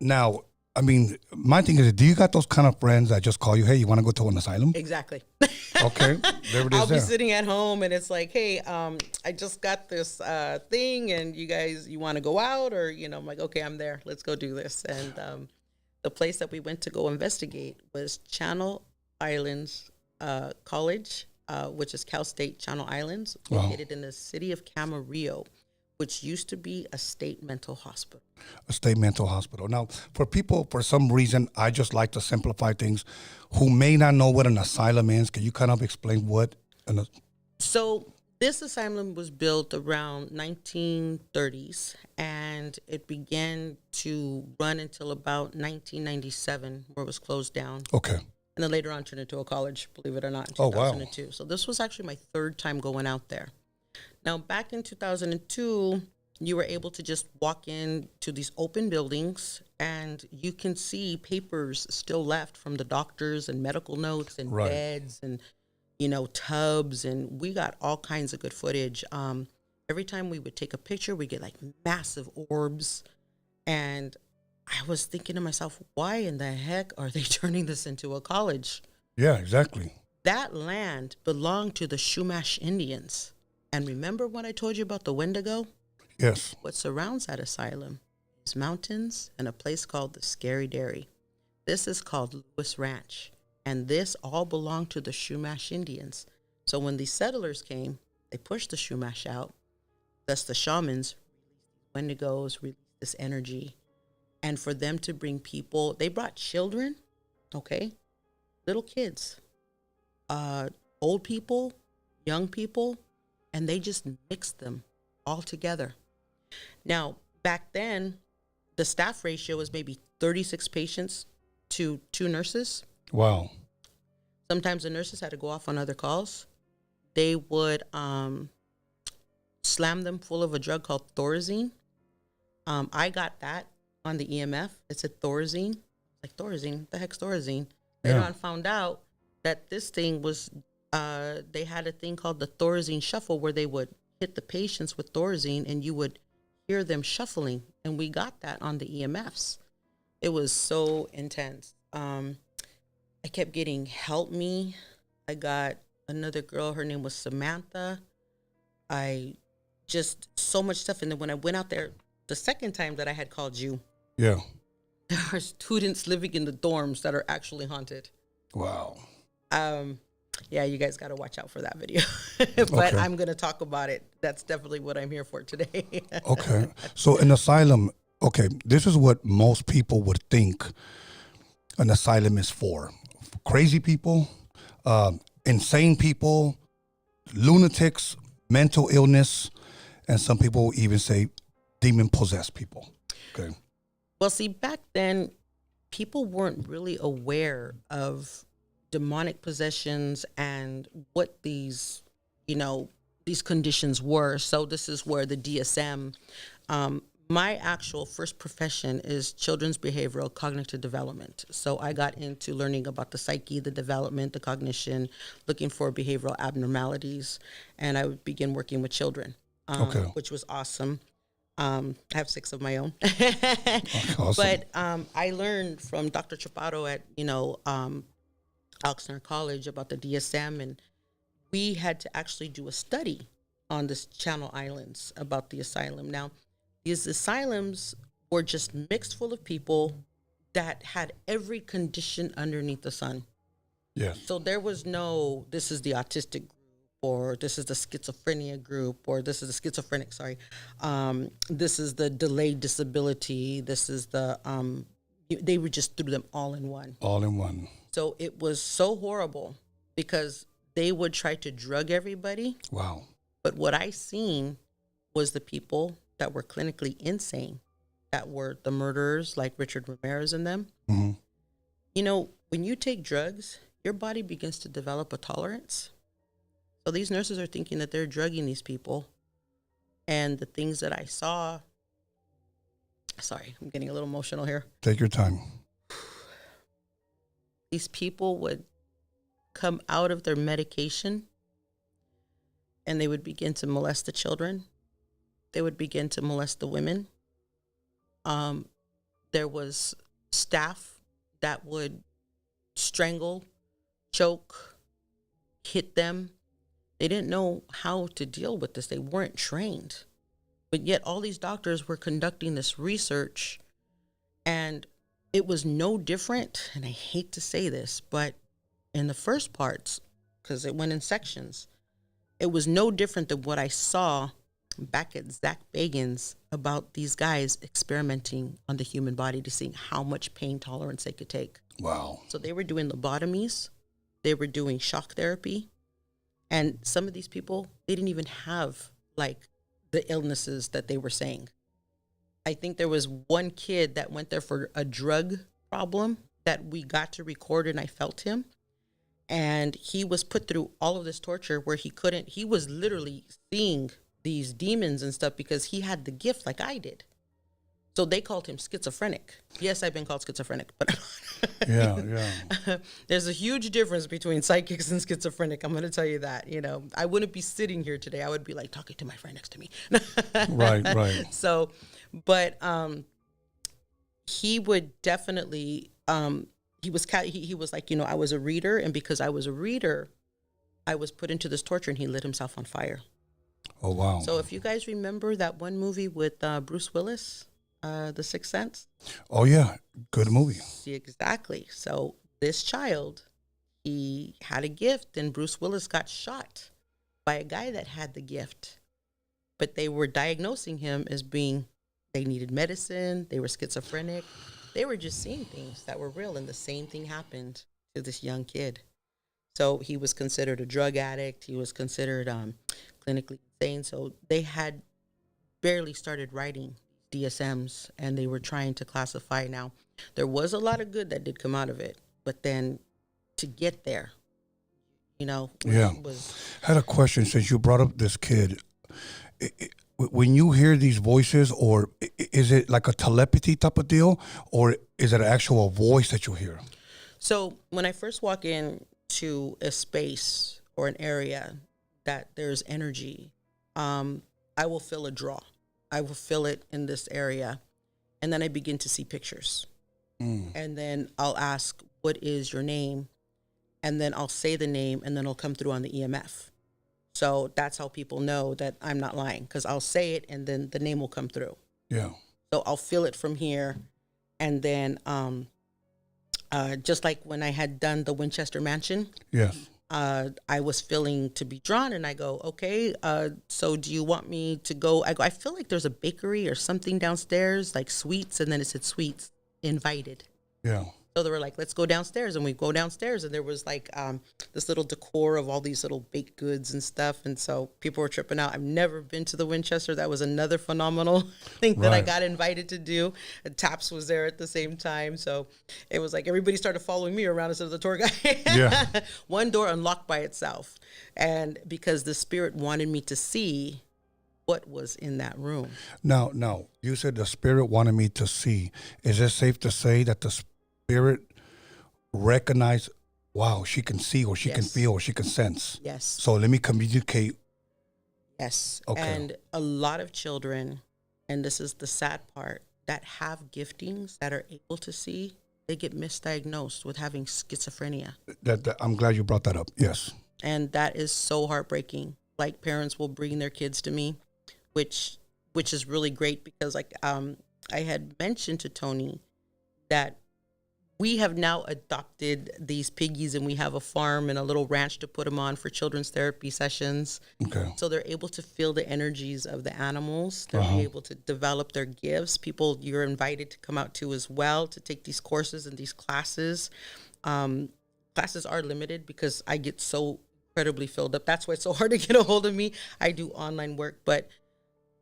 Now, I mean, my thing is, do you got those kind of friends that just call you, hey, you want to go to an asylum? Exactly. Okay. There it is. I'll be sitting at home, and it's like, hey, I just got this thing, and you want to go out? Or, I'm like, okay, I'm there. Let's go do this. And the place that we went to go investigate was Channel Islands College, which is Cal State Channel Islands, located in the city of Camarillo, which used to be a state mental hospital. A state mental hospital. Now, for people, for some reason, I just like to simplify things, who may not know what an asylum is. Can you kind of explain what? So this asylum was built around 1930s, and it began to run until about 1997, where it was closed down. Okay. And then later on turned into a college, believe it or not, in 2002. So this was actually my third time going out there. Now, back in 2002, you were able to just walk into these open buildings, and you can see papers still left from the doctors and medical notes and beds and, tubs. And we got all kinds of good footage. Every time we would take a picture, we get like massive orbs. And I was thinking to myself, why in the heck are they turning this into a college? Yeah, exactly. That land belonged to the Chumash Indians. And remember when I told you about the Wendigo? Yes. What surrounds that asylum These mountains and a place called the Scary Dairy. This is called Lewis Ranch, and this all belonged to the Chumash Indians. So when these settlers came, they pushed the Chumash out. Thus the shamans released wendigos, released this energy. And for them to bring people, they brought children, okay, little kids, old people, young people, and they just mixed them all together. Now, back then, the staff ratio was maybe 36 patients to 2 nurses. Wow. Sometimes the nurses had to go off on other calls. They would slam them full of a drug called Thorazine. I got that on the EMF. It said Thorazine. Like, Thorazine? What the heck's Thorazine? Later on, found out that this thing was, they had a thing called the Thorazine shuffle where they would hit the patients with Thorazine and you would hear them shuffling. And we got that on the EMFs. It was so intense. I kept getting help me. I got another girl, her name was Samantha. I just, so much stuff. And then when I went out there the second time that I had called you, there are students living in the dorms that are actually haunted. Wow. Yeah, you guys got to watch out for that video. But I'm going to talk about it. That's definitely what I'm here for today. Okay. So an asylum, this is what most people would think an asylum is for. Crazy people, insane people, lunatics, mental illness, and some people even say demon-possessed people. Okay. Well, see, back then, people weren't really aware of demonic possessions and what these, these conditions were. So this is where the DSM, my actual first profession is children's behavioral cognitive development. So I got into learning about the psyche, the development, the cognition, looking for behavioral abnormalities, and I would begin working with children, which was awesome. I have 6 of my own. Awesome. But I learned from Dr. Chaparro at, Oxnard College about the DSM, and we had to actually do a study on this Channel Islands about the asylum. Now, these asylums were just mixed full of people that had every condition underneath the sun. Yes. So there was no, this is the autistic group, or this is the schizophrenia group, or this is the schizophrenic, sorry. This is the delayed disability. This is the, they were just threw them all in one. All in one. So it was so horrible because they would try to drug everybody. Wow. But what I seen was the people that were clinically insane, that were the murderers like Richard Ramirez and them. Mm-hmm. When you take drugs, your body begins to develop a tolerance. So these nurses are thinking that they're drugging these people. And the things that I saw, sorry, I'm getting a little emotional here. Take your time. These people would come out of their medication and they would begin to molest the children. They would begin to molest the women. There was staff that would strangle, choke, hit them. They didn't know how to deal with this. They weren't trained. But yet all these doctors were conducting this research, and it was no different, and I hate to say this, but in the first parts, because it went in sections, it was no different than what I saw back at Zach Bagans about these guys experimenting on the human body to see how much pain tolerance they could take. Wow. So they were doing lobotomies, they were doing shock therapy, and some of these people, they didn't even have like the illnesses that they were saying. I think there was one kid that went there for a drug problem that we got to record, and I felt him. And he was put through all of this torture where he was literally seeing these demons and stuff because he had the gift like I did. So they called him schizophrenic. Yes, I've been called schizophrenic, but yeah. There's a huge difference between psychics and schizophrenic. I'm going to tell you that. I wouldn't be sitting here today. I would be like talking to my friend next to me. Right. So, but he would definitely. He was like, I was a reader, and because I was a reader, I was put into this torture, and he lit himself on fire. Oh wow! So if you guys remember that one movie with Bruce Willis. The Sixth Sense. Oh yeah, good movie. Exactly. So this child, he had a gift, and Bruce Willis got shot by a guy that had the gift, but they were diagnosing him as being, they needed medicine, they were schizophrenic, they were just seeing things that were real, and the same thing happened to this young kid. So he was considered a drug addict, he was considered clinically insane, so they had barely started writing DSMs, and they were trying to classify. Now, there was a lot of good that did come out of it, but then to get there, was. I had a question since you brought up this kid. When you hear these voices, or is it like a telepathy type of deal, or is it an actual voice that you hear? So when I first walk into a space or an area that there's energy, I will feel a draw. I will feel it in this area, and then I begin to see pictures. And then I'll ask, what is your name? And then I'll say the name, and then it'll come through on the EMF. So that's how people know that I'm not lying, because I'll say it, and then the name will come through. Yeah. So I'll feel it from here, and then just like when I had done the Winchester Mansion. Yes. I was feeling to be drawn, and I go, okay, so do you want me to go? I feel like there's a bakery or something downstairs, like sweets, and then it said sweets, invited. Yeah. So they were like, let's go downstairs, and we go downstairs, and there was like this little decor of all these little baked goods and stuff, and so people were tripping out. I've never been to the Winchester. That was another phenomenal thing that I got invited to do. And Taps was there at the same time, so it was like everybody started following me around instead of the tour guide. Yeah. One door unlocked by itself, and because the spirit wanted me to see what was in that room. Now, you said the spirit wanted me to see. Is it safe to say that the spirit recognize, wow, she can see, or she can feel, or she can sense? Yes. So let me communicate. Yes. Okay. And a lot of children, and this is the sad part, that have giftings that are able to see, they get misdiagnosed with having schizophrenia. That I'm glad you brought that up. Yes. And that is so heartbreaking. Like, parents will bring their kids to me, which is really great, because like I had mentioned to Tony that we have now adopted these piggies, and we have a farm and a little ranch to put them on for children's therapy sessions. Okay. So they're able to feel the energies of the animals. They're able to develop their gifts. People, you're invited to come out to as well to take these courses and these classes. Classes are limited because I get so incredibly filled up. That's why it's so hard to get a hold of me. I do online work, but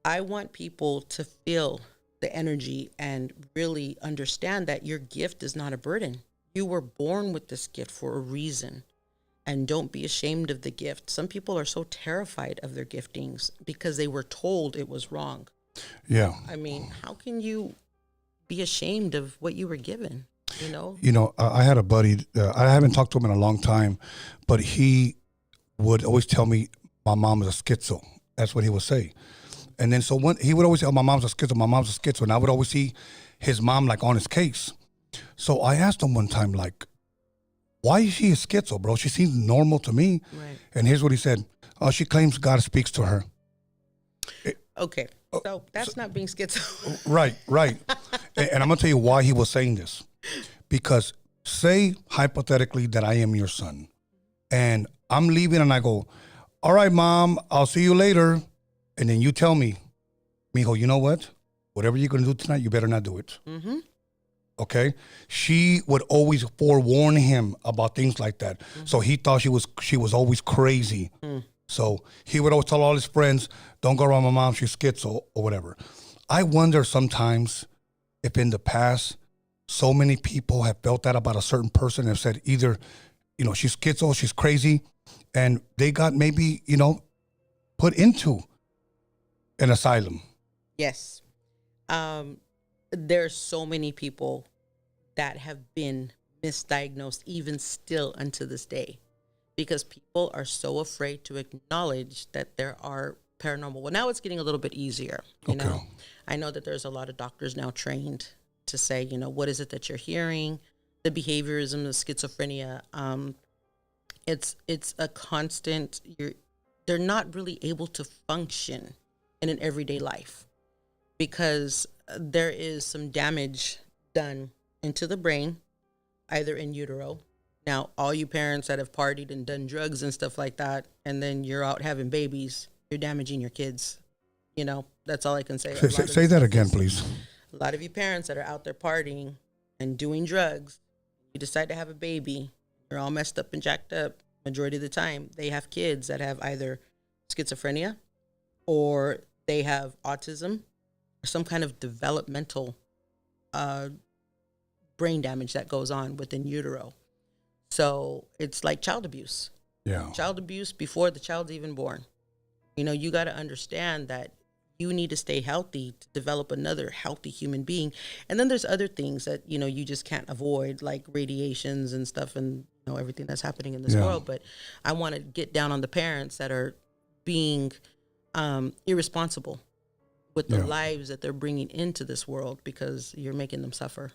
I want people to feel the energy and really understand that your gift is not a burden. You were born with this gift for a reason, and don't be ashamed of the gift. Some people are so terrified of their giftings because they were told it was wrong. Yeah. I mean, how can you be ashamed of what you were given? I had a buddy, I haven't talked to him in a long time, but he would always tell me my mom is a schizo. That's what he would say. And then so he would always say, oh, my mom's a schizo. And I would always see his mom like on his case. So I asked him one time, like, why is she a schizo, bro? She seems normal to me. Right. And here's what he said. Oh, she claims God speaks to her. Okay. So that's not being schizo. Right. And I'm going to tell you why he was saying this. Because say hypothetically that I am your son, and I'm leaving, and I go, all right, Mom, I'll see you later. And then you tell me, mijo, you know what? Whatever you're going to do tonight, you better not do it. Mm-hmm. Okay? She would always forewarn him about things like that. Mm-hmm. So he thought she was always crazy. Mm. So he would always tell all his friends, don't go around my mom, she's schizo or whatever. I wonder sometimes if in the past, so many people have felt that about a certain person and have said either, she's schizo, she's crazy, and they got maybe, put into an asylum. Yes. There's so many people that have been misdiagnosed even still unto this day, because people are so afraid to acknowledge that there are paranormal. Well, now it's getting a little bit easier. You know, I know that there's a lot of doctors now trained to say, what is it that you're hearing? The behaviorism, the schizophrenia. It's a constant. They're not really able to function in an everyday life. because there is some damage done into the brain, either in utero. Now, all you parents that have partied and done drugs and stuff like that, and then you're out having babies, you're damaging your kids. You know, that's all I can say. Say that again, please. A lot of you parents that are out there partying and doing drugs, you decide to have a baby, you're all messed up and jacked up. Majority of the time, they have kids that have either schizophrenia or they have autism or some kind of developmental brain damage that goes on within utero. So it's like child abuse. Yeah. Child abuse before the child's even born. You know, you got to understand that you need to stay healthy to develop another healthy human being. And then there's other things that, you know, you just can't avoid, like radiations and stuff and, you know, everything that's happening in this world. But I want to get down on the parents that are being irresponsible with the lives that they're bringing into this world, because you're making them suffer.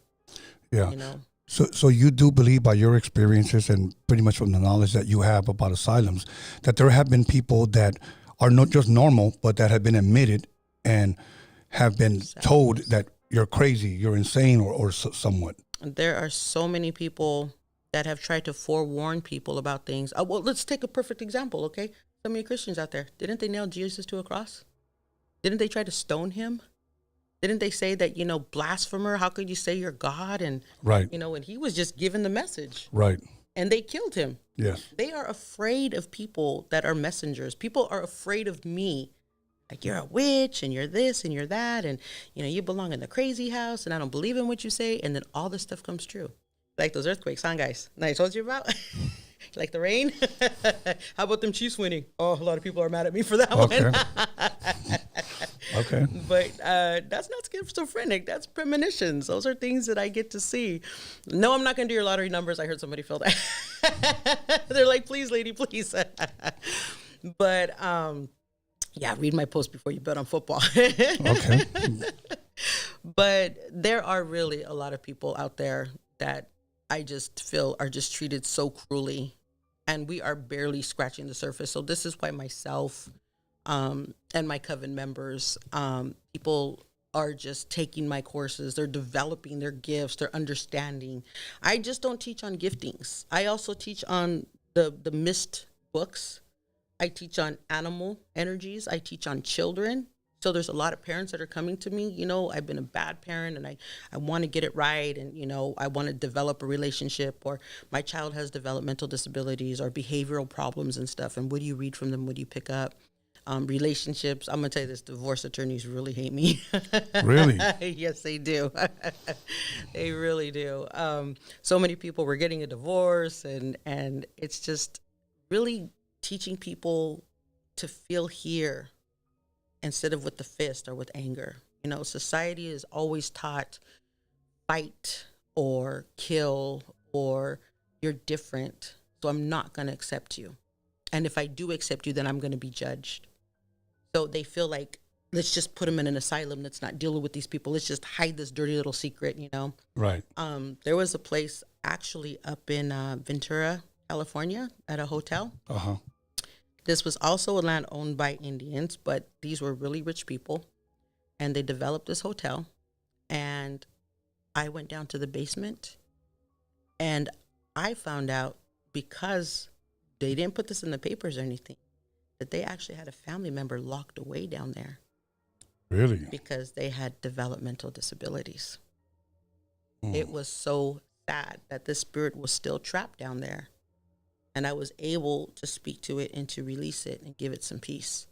Yeah. You know? So you do believe, by your experiences and pretty much from the knowledge that you have about asylums, that there have been people that are not just normal, but that have been admitted and have been told that you're crazy, you're insane, or somewhat. There are so many people that have tried to forewarn people about things. Well, let's take a perfect example, okay? So many Christians out there, didn't they nail Jesus to a cross? Didn't they try to stone him? Didn't they say that, you know, blasphemer, how could you say you're God? And, right. You know, and he was just given the message. Right. And they killed him. Yes. They are afraid of people that are messengers. People are afraid of me. Like, you're a witch and you're this and you're that. And, you know, you belong in the crazy house and I don't believe in what you say. And then all this stuff comes true. Like those earthquakes, huh, guys? That I told you about? Like the rain? How about them Chiefs winning? Oh, a lot of people are mad at me for that one. Okay. But that's not schizophrenic. That's premonitions. Those are things that I get to see. No, I'm not going to do your lottery numbers. I heard somebody feel that. They're like, please, lady, please. But, yeah, read my post before you bet on football. Okay. But there are really a lot of people out there that I just feel are just treated so cruelly, and we are barely scratching the surface. So this is why myself and my coven members, people are just taking my courses. They're developing their gifts, their understanding. I just don't teach on giftings. I also teach on the mist books. I teach on animal energies. I teach on children. So there's a lot of parents that are coming to me, you know, I've been a bad parent and I want to get it right. And, you know, I want to develop a relationship, or my child has developmental disabilities or behavioral problems and stuff. And what do you read from them? What do you pick up? Relationships. I'm going to tell you this, divorce attorneys really hate me. Really? Yes, they do. They really do. So many people were getting a divorce, and it's just really teaching people to feel here instead of with the fist or with anger. You know, society is always taught fight or kill, or you're different, so I'm not going to accept you. And if I do accept you, then I'm going to be judged. So they feel like, let's just put them in an asylum. Let's not deal with these people. Let's just hide this dirty little secret, you know? Right. There was a place actually up in Ventura, California, at a hotel. Uh-huh. This was also a land owned by Indians, but these were really rich people. And they developed this hotel. And I went down to the basement. And I found out, because they didn't put this in the papers or anything, that they actually had a family member locked away down there. Really? Because they had developmental disabilities. It was so sad that this spirit was still trapped down there. And I was able to speak to it and to release it and give it some peace.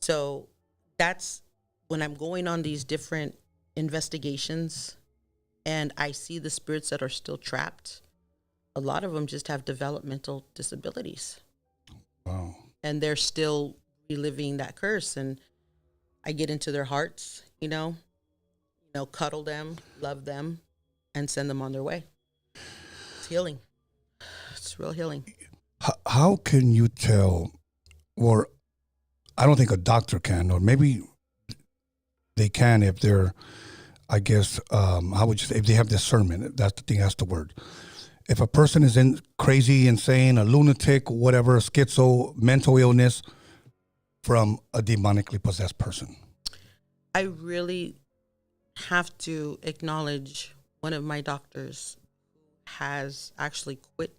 So that's when I'm going on these different investigations and I see the spirits that are still trapped. A lot of them just have developmental disabilities. Wow. And they're still reliving that curse. And I get into their hearts, you know, cuddle them, love them, and send them on their way. It's healing. It's real healing. How can you tell, or I don't think a doctor can, or maybe they can if they're, I guess, how would you say, if they have discernment? That's the thing, that's the word. If a person is crazy, insane, a lunatic, whatever, schizo, mental illness, from a demonically possessed person. I really have to acknowledge one of my doctors has actually quit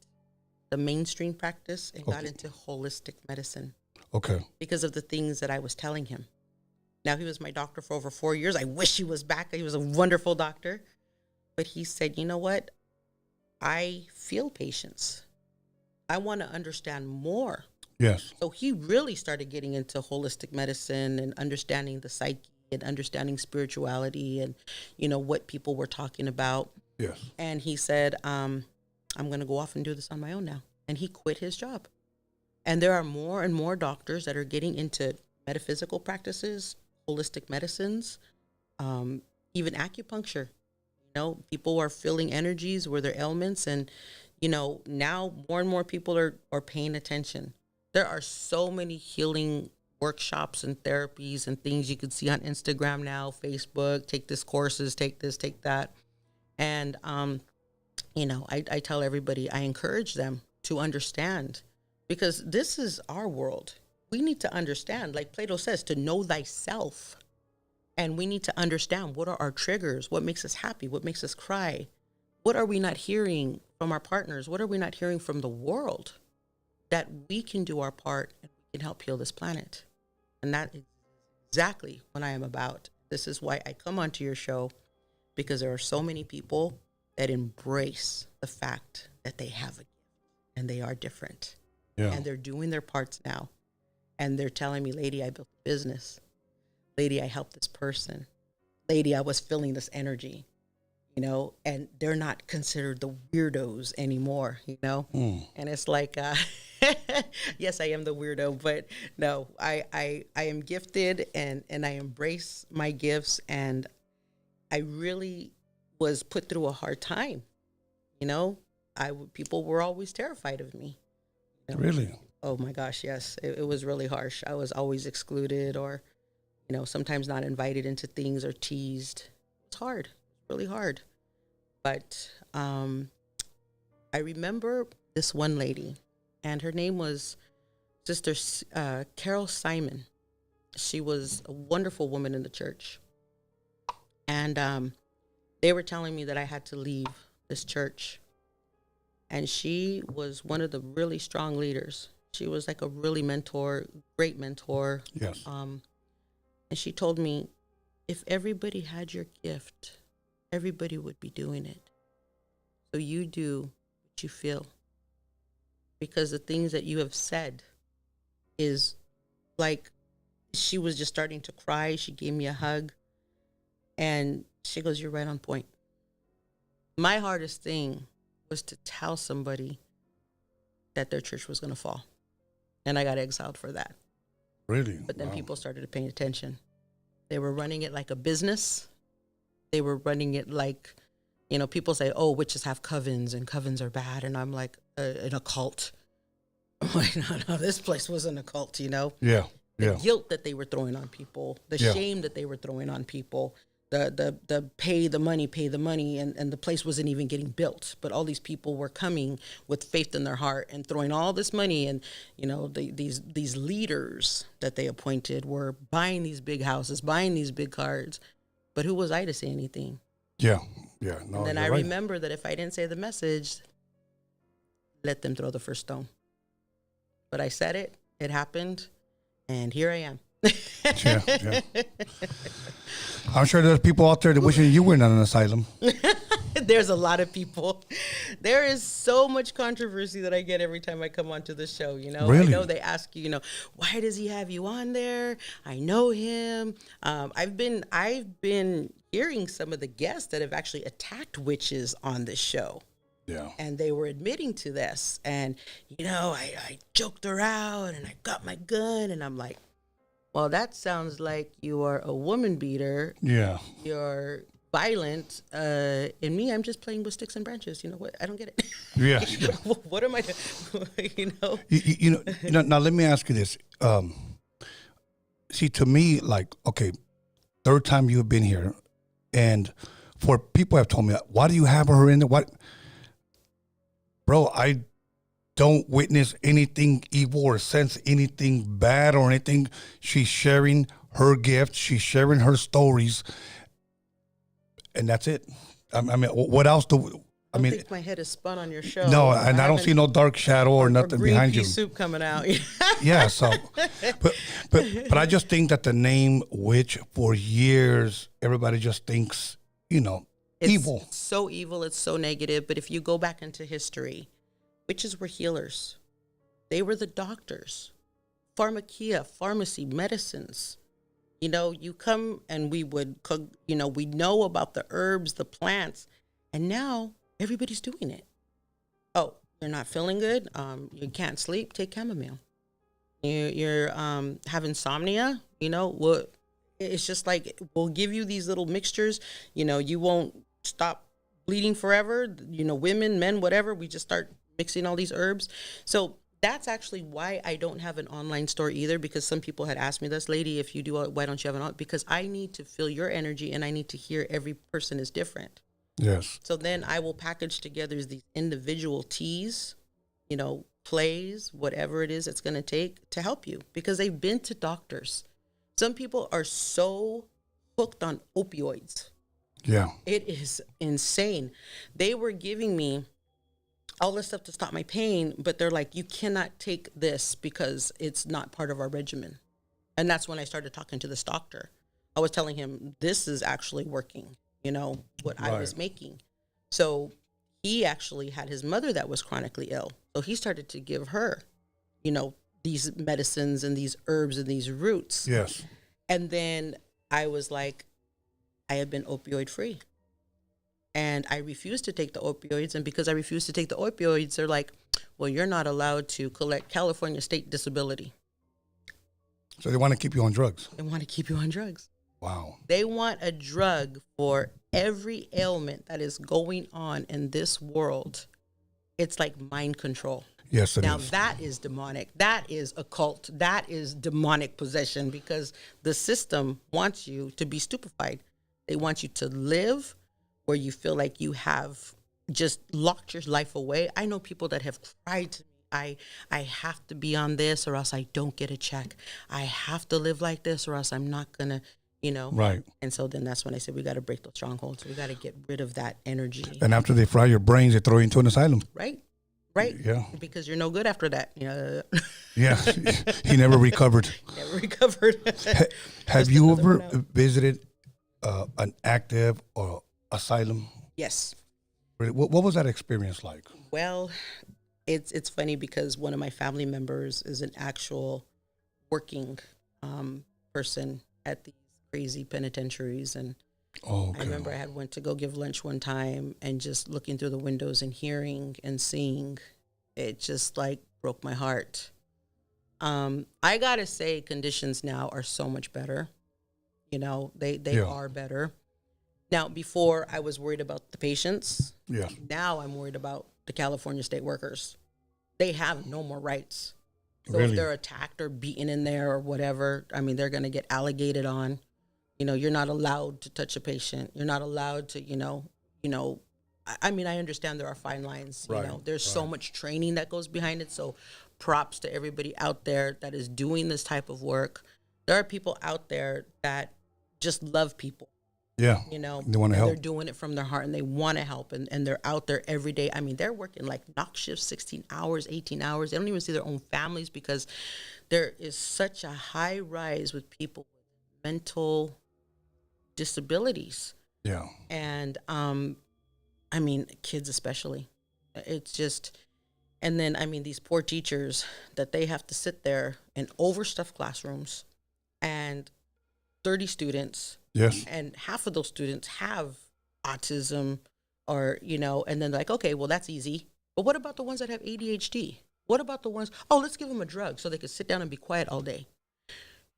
the mainstream practice and got into holistic medicine. Okay. Because of the things that I was telling him. Now, he was my doctor for over 4 years. I wish he was back. He was a wonderful doctor. But he said, you know what? I feel patients. I want to understand more. Yes. So he really started getting into holistic medicine and understanding the psyche and understanding spirituality and, you know, what people were talking about. Yes. And he said, I'm going to go off and do this on my own now. And he quit his job. And there are more and more doctors that are getting into metaphysical practices, holistic medicines, even acupuncture. You know, people are feeling energies where their ailments. And, you know, now more and more people are paying attention. There are so many healing workshops and therapies and things you could see on Instagram now, Facebook, take this courses, take this, take that. And, you know, I tell everybody, I encourage them to understand, because this is our world. We need to understand, like Plato says, to know thyself. And we need to understand what are our triggers, what makes us happy, what makes us cry. What are we not hearing from our partners? What are we not hearing from the world? That we can do our part and we can help heal this planet. And that is exactly what I am about. This is why I come onto your show, because there are so many people that embrace the fact that they have a gift and they are different. Yeah. And they're doing their parts now. And they're telling me, lady, I built a business. Lady, I helped this person. Lady, I was feeling this energy, you know, and they're not considered the weirdos anymore, you know? And it's like, yes, I am the weirdo, but no, I am gifted and I embrace my gifts. And I really was put through a hard time, you know? People were always terrified of me. You know? Really? Oh my gosh, yes. It was really harsh. I was always excluded, or, you know, sometimes not invited into things or teased. It's hard, really hard. But I remember this one lady, and her name was Sister Carol Simon. She was a wonderful woman in the church. And they were telling me that I had to leave this church. And she was one of the really strong leaders. She was like a really great mentor. Yes. And she told me, if everybody had your gift, everybody would be doing it. So you do what you feel. Because the things that you have said is like, she was just starting to cry. She gave me a hug. And she goes, you're right on point. My hardest thing was to tell somebody that their church was going to fall. And I got exiled for that. Really? But then people started paying attention. They were running it like a business. They were running it like, you know, people say, oh, witches have covens and covens are bad. And I'm like, an occult. I'm like, no, this place wasn't a cult, you know? Yeah. The guilt that they were throwing on people, the shame that they were throwing on people, the pay the money, and the place wasn't even getting built. But all these people were coming with faith in their heart and throwing all this money. And, you know, these leaders that they appointed were buying these big houses, buying these big cars. But who was I to say anything? Yeah. No, and then I remember that if I didn't say the message, let them throw the first stone. But I said it, it happened, and here I am. Yeah. I'm sure there's people out there that wishing you were in an asylum. There's a lot of people. There is so much controversy that I get every time I come onto the show, you know. Really? I know they ask you, you know, why does he have you on there? I know him. I've been hearing some of the guests that have actually attacked witches on this show. Yeah. And they were admitting to this. And, you know, I joked around and I got my gun, and I'm like, well, that sounds like you are a woman beater. Yeah. You're violent. In me, I'm just playing with sticks and branches. You know what? I don't get it. Yeah. What am I doing? You know? You know, now let me ask you this. See, to me, like, okay, third time you've been here, and for people have told me, why do you have her in there? What? Bro, I don't witness anything evil or sense anything bad or anything. She's sharing her gift. She's sharing her stories, and that's it. I mean, what else do? I mean, think my head is spun on your show. No, and I don't see no dark shadow or nothing green behind pea you. Soup coming out. Yeah, so, but I just think that the name witch, for years, everybody just thinks, It's evil. so evil. It's so negative. But if you go back into history, witches were healers. They were the doctors. Pharmakia, pharmacy, medicines. You come and we would cook, we know about the herbs, the plants, and now everybody's doing it. Oh, you're not feeling good? You can't sleep? Take chamomile. You're have insomnia? What? It's just like, we'll give you these little mixtures. You won't stop bleeding forever. Women, men, whatever. We just start mixing all these herbs. So that's actually why I don't have an online store either, because some people had asked me this, lady, if you do, why don't you have an online? Because I need to feel your energy and I need to hear every person is different. Yes. So then I will package together these individual teas, plays, whatever it is it's going to take to help you, because they've been to doctors. Some people are so hooked on opioids. Yeah. It is insane. They were giving me all this stuff to stop my pain, but they're like, you cannot take this because it's not part of our regimen. And that's when I started talking to this doctor. I was telling him, this is actually working, what I was making. So he actually had his mother that was chronically ill. So he started to give her, these medicines and these herbs and these roots. Yes. And then I was like, I have been opioid free. And I refused to take the opioids. And because I refused to take the opioids, they're like, well, you're not allowed to collect California state disability. So they want to keep you on drugs. They want to keep you on drugs. Wow. They want a drug for every ailment that is going on in this world. It's like mind control. Yes, it is. Now that is demonic. That is occult. That is demonic possession, because the system wants you to be stupefied. They want you to live where you feel like you have just locked your life away. I know people that have cried to me, I have to be on this or else I don't get a check. I have to live like this or else I'm not going to, Right. And so then that's when I said, we got to break those strongholds. We got to get rid of that energy. And after they fry your brains, they throw you into an asylum. Right. Yeah. Because you're no good after that. Yeah. He never recovered. Never recovered. Have you ever visited an active or asylum? Yes. What was that experience like? Well, it's funny because one of my family members is an actual working person at these crazy penitentiaries. And I remember I went to go give lunch one time, and just looking through the windows and hearing and seeing, it just like broke my heart. I gotta say, conditions now are so much better. They are better. Now, before I was worried about the patients. Yeah. Now I'm worried about the California state workers. They have no more rights. So Really? if they're attacked or beaten in there or whatever, I mean, they're going to get alligated on. You're not allowed to touch a patient. You're not allowed to, I mean, I understand there are fine lines. Right, There's so much training that goes behind it. So props to everybody out there that is doing this type of work. There are people out there that just love people. Yeah. They want to help. They're doing it from their heart and they want to help. And they're out there every day. I mean, they're working like knock shifts, 16 hours, 18 hours. They don't even see their own families because there is such a high rise with people with mental disabilities. Yeah. And, I mean, kids especially. It's just, and then, I mean, these poor teachers that they have to sit there in overstuffed classrooms and 30 students. Yes. And half of those students have autism or, and then they're like, okay, well, that's easy. But what about the ones that have ADHD? What about the ones, let's give them a drug so they can sit down and be quiet all day.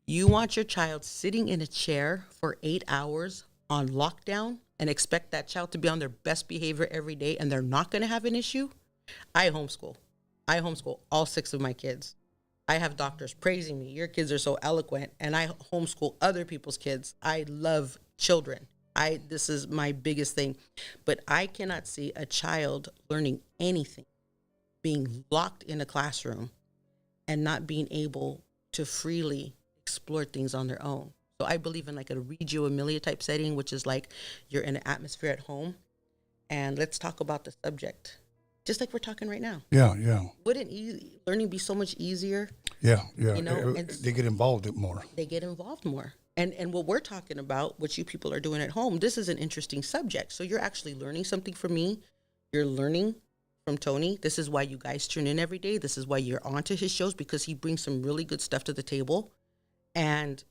You want your child sitting in a chair for 8 hours on lockdown and expect that child to be on their best behavior every day and they're not going to have an issue? I homeschool all 6 of my kids. I have doctors praising me. Your kids are so eloquent. And I homeschool other people's kids. I love children. This is my biggest thing. But I cannot see a child learning anything, being locked in a classroom and not being able to freely explore things on their own. So I believe in like a Reggio Emilia type setting, which is like you're in an atmosphere at home, and let's talk about the subject, just like we're talking right now. Yeah. Wouldn't learning be so much easier? Yeah. You know, They get involved more. They get involved more. And what we're talking about, what you people are doing at home, this is an interesting subject. So you're actually learning something from me. You're learning from Tony. This is why you guys tune in every day. This is why you're onto his shows, because he brings some really good stuff to the table. And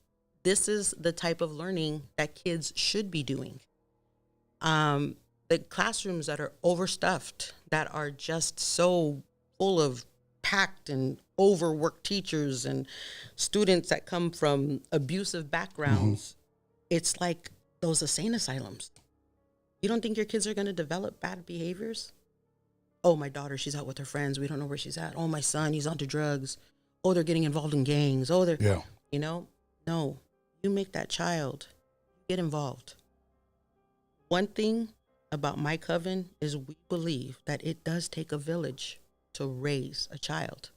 this is the type of learning that kids should be doing. The classrooms that are overstuffed, that are just so full of packed and overworked teachers and students that come from abusive backgrounds, it's like those insane asylums. You don't think your kids are going to develop bad behaviors? Oh, my daughter, she's out with her friends. We don't know where she's at. Oh, my son, he's onto drugs. Oh, they're getting involved in gangs. Oh, they're, you know, no, you make that child get involved. One thing about my coven is we believe that it does take a village to raise a child.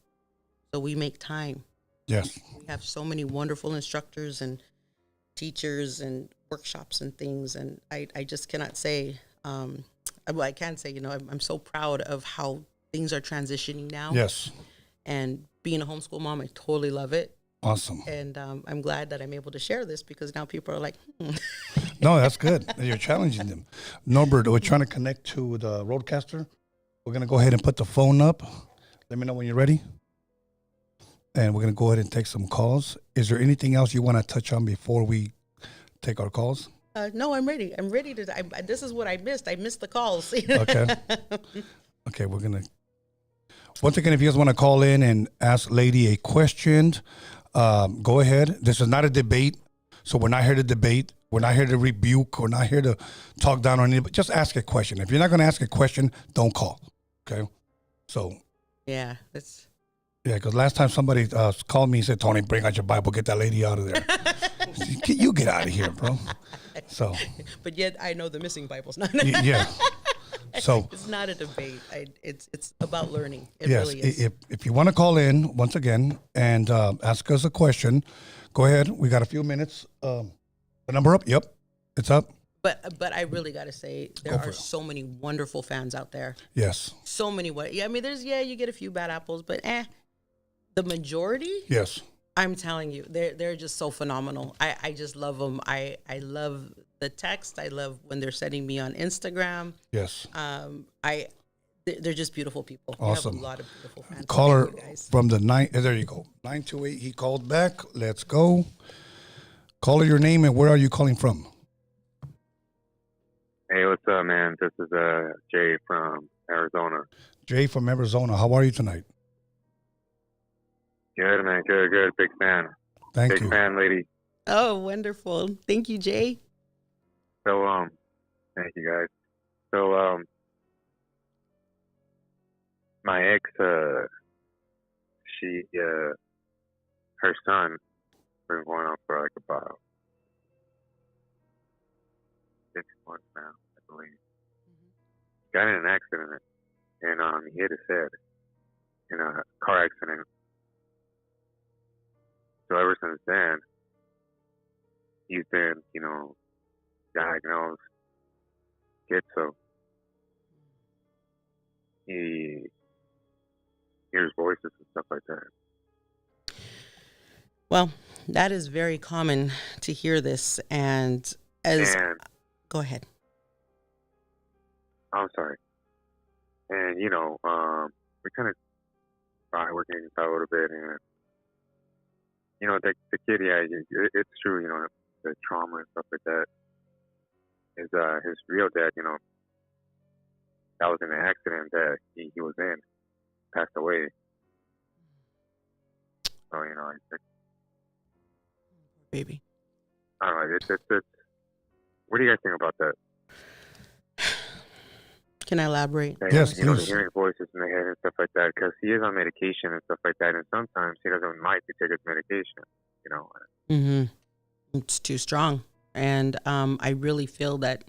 So we make time. Yes. We have so many wonderful instructors and teachers and workshops and things. And I just cannot say, I can say, you know, I'm so proud of how things are transitioning now. Yes. And being a homeschool mom, I totally love it. Awesome. And I'm glad that I'm able to share this, because now people are like, No, that's good. You're challenging them. Norbert, we're trying to connect to the roadcaster. We're going to go ahead and put the phone up. Let me know when you're ready. And we're going to go ahead and take some calls. Is there anything else you want to touch on before we take our calls? No, I'm ready. I'm ready to. This is what I missed. I missed the calls. Okay. Okay, we're going to. Once again, if you guys want to call in and ask Lady a question, go ahead. This is not a debate. So we're not here to debate. We're not here to rebuke. We're not here to talk down on anybody. Just ask a question. If you're not going to ask a question, don't call. Okay? So. Yeah, that's. Yeah, because last time somebody called me and said, Tony, bring out your Bible. Get that lady out of there. You get out of here, bro. So. But yet I know the missing Bibles. Yeah. So. It's not a debate. It's about learning. It yes, really is. If you want to call in, once again, and ask us a question, go ahead. We got a few minutes. The number up? Yep, it's up. But I really got to say, there are so many wonderful fans out there. Yes. So many. Yeah, I mean, you get a few bad apples, but the majority. Yes. I'm telling you, they're just so phenomenal. I just love them. I love the text. I love when they're sending me on Instagram. Yes. They're just beautiful people. Awesome. We have a lot of beautiful fans. Caller from the there you go. 928. He called back. Let's go. Caller, your name and where are you calling from? Hey, what's up, man? This is Jay from Arizona. Jay from Arizona. How are you tonight? Good, man. Good. Big fan. Thank you. Big fan, lady. Oh, wonderful. Thank you, Jay. So, thank you, guys. So, my ex, she, her son, been going on for like about 6 months now, I believe. Got in an accident, and he hit his head in a car accident. So ever since then, he's been, diagnosed schizo. He hears voices and stuff like that. Well, that is very common to hear this, and go ahead. I'm sorry. And, we kind of we're getting a little bit, and, the kid, yeah, it's true, the trauma and stuff like that. His real dad, that was in an accident that he was in, passed away. So, baby. I don't know, it's what do you guys think about that? Can I elaborate? Yes, the hearing voices in the head and stuff like that, because he is on medication and stuff like that, and sometimes he doesn't like to take his medication, Mm-hmm. It's too strong. And I really feel that.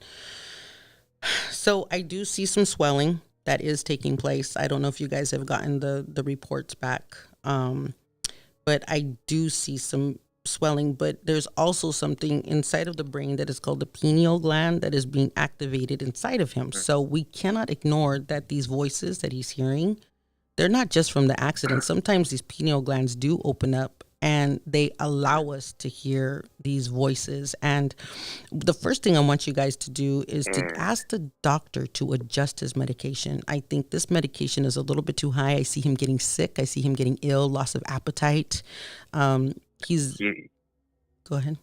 So I do see some swelling that is taking place. I don't know if you guys have gotten the reports back, but I do see some swelling, but there's also something inside of the brain that is called the pineal gland that is being activated inside of him. So we cannot ignore that these voices that he's hearing, they're not just from the accident. Sometimes these pineal glands do open up and they allow us to hear these voices. And the first thing I want you guys to do is to ask the doctor to adjust his medication. I think this medication is a little bit too high. I see him getting sick. I see him getting ill, loss of appetite. Go ahead.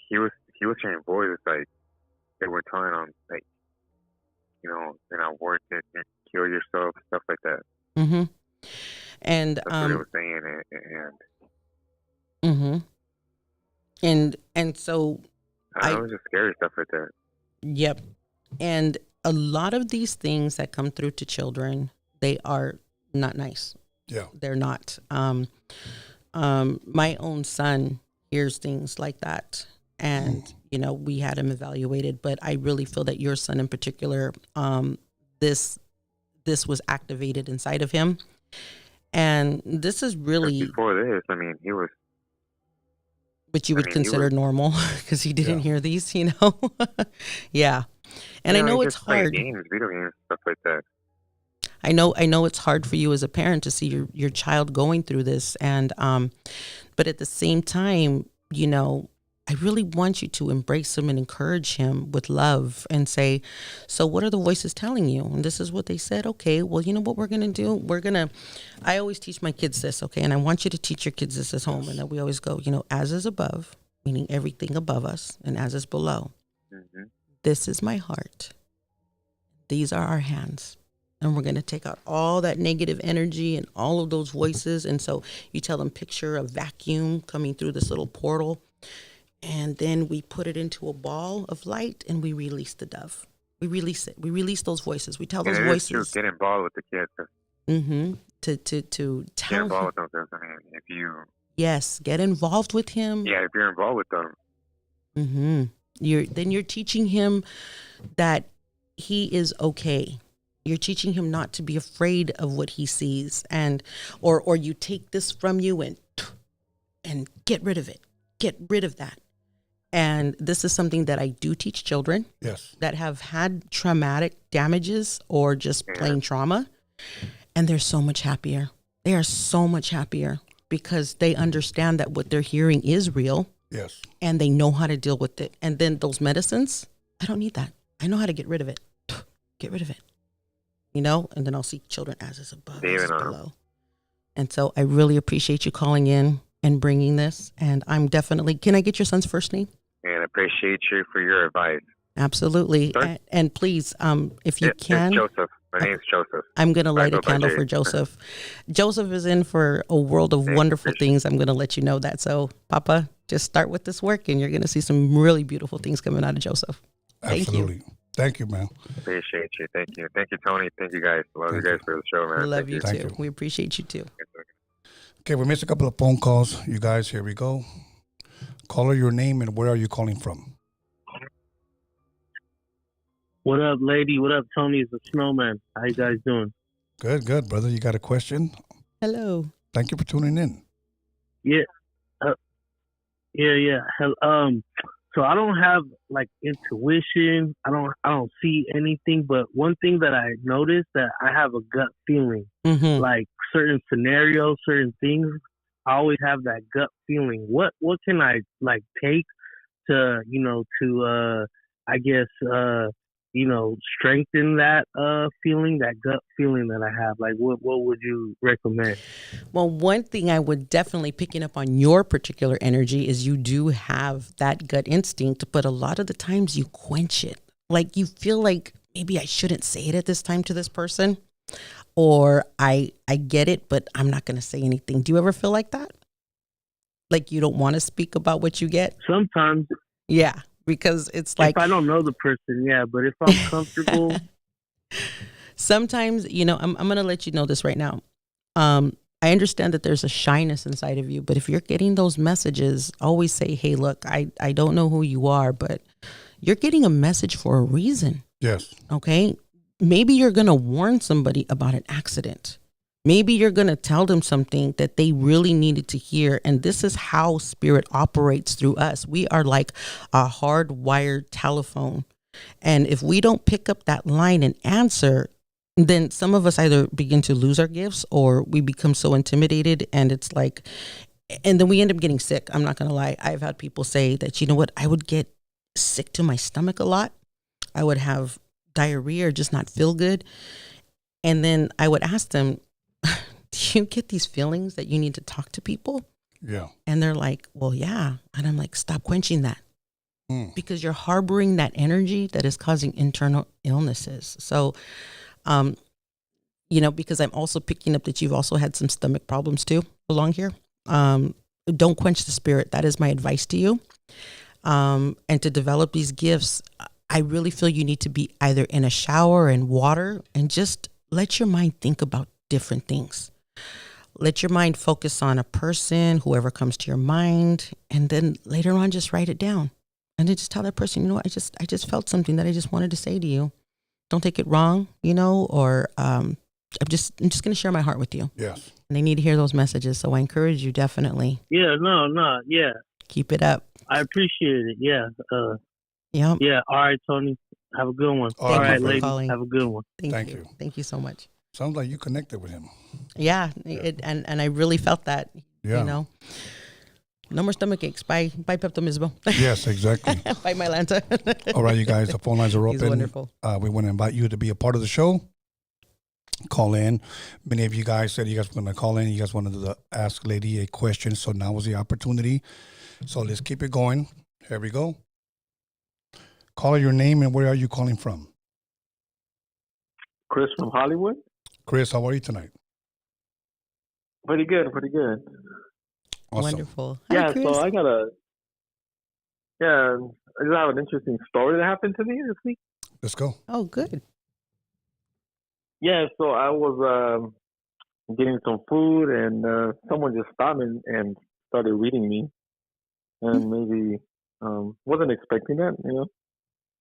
He was hearing voices like they were telling him, like, you're not worth it, and kill yourself, stuff like that. Mm-hmm. And that's what he was saying, and so I was just scary stuff like that. Yep. And a lot of these things that come through to children, they are not nice. Yeah, they're not. My own son hears things like that, and we had him evaluated. But I really feel that your son in particular, this was activated inside of him. And this is really... Before this, I mean, he was... Which you would consider normal, because he didn't hear these, Yeah. And I know it's hard. Games, video games, stuff like that. I know it's hard for you as a parent to see your child going through this. And but at the same time, I really want you to embrace him and encourage him with love and say, so what are the voices telling you? And this is what they said. Okay, well, you know what we're going to do? I always teach my kids this, okay? And I want you to teach your kids this at home. And then we always go, as is above, meaning everything above us, and as is below. Mm-hmm. This is my heart. These are our hands. And we're going to take out all that negative energy and all of those voices. And so you tell them, picture a vacuum coming through this little portal. And then we put it into a ball of light and we release the dove. We release it. We release those voices. We tell those voices. Get involved with the kids. Mm-hmm. To tell get involved with them. I mean, if you... Yes, get involved with him. Yeah, if you're involved with them. Mm-hmm. You're teaching him that he is okay. You're teaching him not to be afraid of what he sees, and or you take this from you and get rid of it. Get rid of that. And this is something that I do teach children that have had traumatic damages or just plain trauma. And they're so much happier. They are so much happier because they understand that what they're hearing is real. Yes. And they know how to deal with it. And then those medicines, I don't need that. I know how to get rid of it. Get rid of it. And then I'll see children as is above, as is below. And so I really appreciate you calling in and bringing this. And I'm definitely, can I get your son's first name? And appreciate you for your advice. Absolutely. And please, if you can. It's Joseph. My name's Joseph. I'm going to light a candle for Joseph. Joseph is in for a world of wonderful things. I'm going to let you know that. So, Papa, just start with this work and you're going to see some really beautiful things coming out of Joseph. Absolutely. Thank you, man. Appreciate you. Thank you. Thank you, Tony. Thank you, guys. Love you guys for the show, man. Love you too. We appreciate you too. Okay, we missed a couple of phone calls. You guys, here we go. Caller, your name and where are you calling from? What up, lady? What up, Tony? It's the Snowman. How you guys doing? Good, brother. You got a question? Hello. Thank you for tuning in. Yeah. So I don't have like intuition. I don't see anything. But one thing that I noticed that I have a gut feeling, like certain scenarios, certain things. I always have that gut feeling. What can I like take to strengthen that feeling, that gut feeling that I have? Like what would you recommend? Well, one thing I would definitely, picking up on your particular energy, is you do have that gut instinct, but a lot of the times you quench it. Like you feel like maybe I shouldn't say it at this time to this person. Or I get it, but I'm not going to say anything. Do you ever feel like that? Like you don't want to speak about what you get? Sometimes. Yeah, because it's like... If I don't know the person, yeah. But if I'm comfortable... Sometimes, I'm going to let you know this right now. I understand that there's a shyness inside of you, but if you're getting those messages, always say, hey, look, I don't know who you are, but you're getting a message for a reason. Yes. Okay? Maybe you're going to warn somebody about an accident. Maybe you're going to tell them something that they really needed to hear. And this is how spirit operates through us. We are like a hardwired telephone. And if we don't pick up that line and answer, then some of us either begin to lose our gifts or we become so intimidated, and it's like, and then we end up getting sick. I'm not going to lie. I've had people say that, you know what, I would get sick to my stomach a lot. I would have diarrhea or just not feel good. And then I would ask them, do you get these feelings that you need to talk to people? Yeah. And they're like, well, yeah. And I'm like, stop quenching that. Because you're harboring that energy that is causing internal illnesses. So, because I'm also picking up that you've also had some stomach problems too along here. Don't quench the spirit. That is my advice to you. And to develop these gifts, I really feel you need to be either in a shower and water and just let your mind think about different things. Let your mind focus on a person, whoever comes to your mind, and then later on just write it down. And then just tell that person, you know what, I just felt something that I just wanted to say to you. Don't take it wrong, or I'm just going to share my heart with you. Yes. And they need to hear those messages. So I encourage you, definitely. Yeah, yeah. Keep it up. I appreciate it. Yeah. Yeah. Yeah. All right, Tony. Have a good one. All right, ladies. Calling. Have a good one. Thank you. Thank you so much. Sounds like you connected with him. Yeah. And I really felt that, No more stomach aches. Bye Pepto-Bismol. Yes, exactly. Bye Mylanta. All right, you guys, the phone lines are open. He's wonderful. We want to invite you to be a part of the show. Call in. Many of you guys said you guys were going to call in. You guys wanted to ask Lady a question, so now was the opportunity. So let's keep it going. Here we go. Call your name and where are you calling from? Chris from Hollywood. Chris, how are you tonight? Pretty good. Awesome. Wonderful. Hi, Yeah, Chris. so I just have an interesting story that happened to me this week. Let's go. Oh, good. Yeah, so I was getting some food, and someone just stopped me and started reading me, and maybe wasn't expecting that.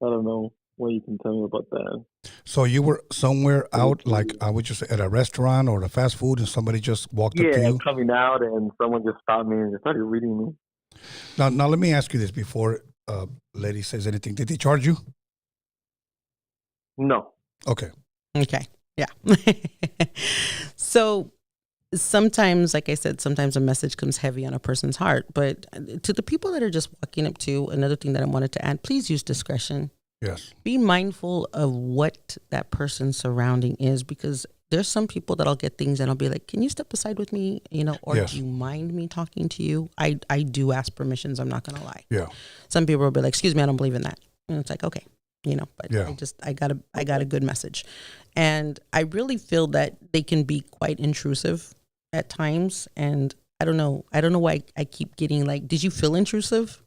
I don't know what you can tell me about that. So you were somewhere out, like I would just say at a restaurant or a fast food, and somebody just walked up to you? Yeah, coming out, and someone just stopped me and started reading me. Now let me ask you this before lady says anything. Did they charge you? No. Okay. Yeah. So sometimes, like I said, sometimes a message comes heavy on a person's heart. But to the people that are just walking up to, another thing that I wanted to add, please use discretion. Yes. Be mindful of what that person's surrounding is, because there's some people that I'll get things and I'll be like, can you step aside with me? Or Yes. do you mind me talking to you? I do ask permissions. I'm not going to lie. Yeah. Some people will be like, excuse me, I don't believe in that. And it's like, okay, but Yeah. I got a good message. And I really feel that they can be quite intrusive at times. And I don't know why I keep getting like, did you feel intrusive?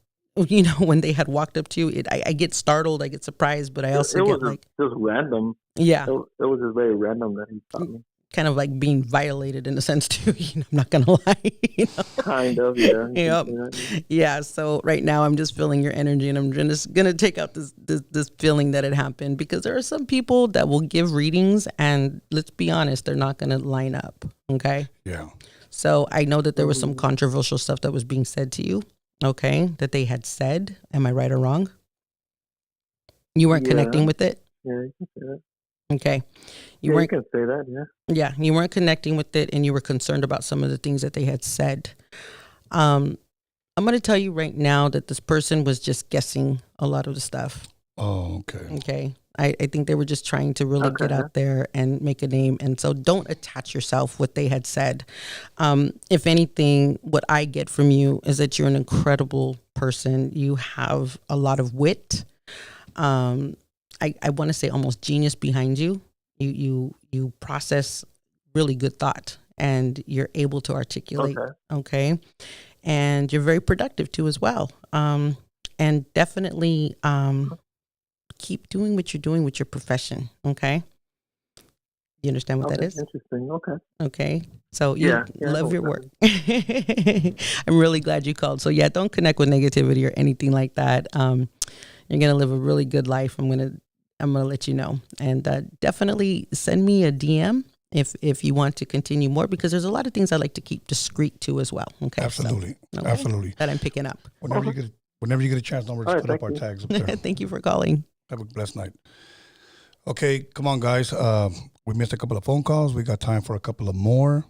When they had walked up to you, I get startled, I get surprised, but I also get like just random. Yeah, it was just very random that he stopped me. Kind of like being violated in a sense too. I'm not gonna lie. Kind of, yeah. Yep. Yeah. So right now I'm just feeling your energy, and I'm just gonna take out this feeling that it happened, because there are some people that will give readings, and let's be honest, they're not gonna line up. Okay. Yeah. So I know that there was some controversial stuff that was being said to you. Okay, that they had said. Am I right or wrong? You weren't connecting with it? Yeah, you can say that. Okay. You can say that, yeah. Yeah, you weren't connecting with it, and you were concerned about some of the things that they had said. I'm going to tell you right now that this person was just guessing a lot of the stuff. Oh, okay. Okay. I think they were just trying to really get out there and make a name. And so don't attach yourself what they had said. If anything, what I get from you is that you're an incredible person. You have a lot of wit. I want to say almost genius behind you. You process really good thought, and you're able to articulate. Okay. And you're very productive too as well. And definitely, keep doing what you're doing with your profession. Okay. You understand what that is? Interesting. Okay. So you love your work. I'm really glad you called. So yeah, don't connect with negativity or anything like that. You're going to live a really good life. I'm going to let you know, and definitely send me a DM if you want to continue more, because there's a lot of things I like to keep discreet too as well. Okay. Absolutely. So, okay, Absolutely. that I'm picking up. Whenever you get a chance, don't just put up our tags up there. Thank you for calling. Have a blessed night. Okay, come on, guys. We missed a couple of phone calls. We got time for a couple of more.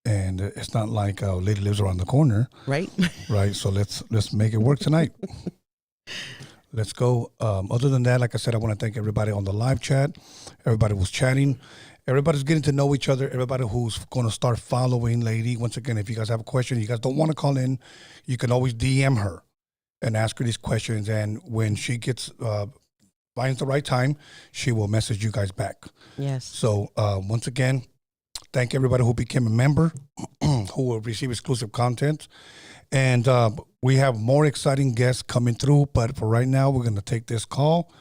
And it's not like a lady lives around the corner. Right. Right. So let's make it work tonight. Let's go. Other than that, like I said, I want to thank everybody on the live chat. Everybody was chatting. Everybody's getting to know each other. Everybody who's going to start following Lady. Once again, if you guys have a question, you guys don't want to call in, you can always DM her and ask her these questions. And when she gets finds the right time, she will message you guys back. Yes. So once again, thank everybody who became a member, who will receive exclusive content. And we have more exciting guests coming through. But for right now, we're going to take this call.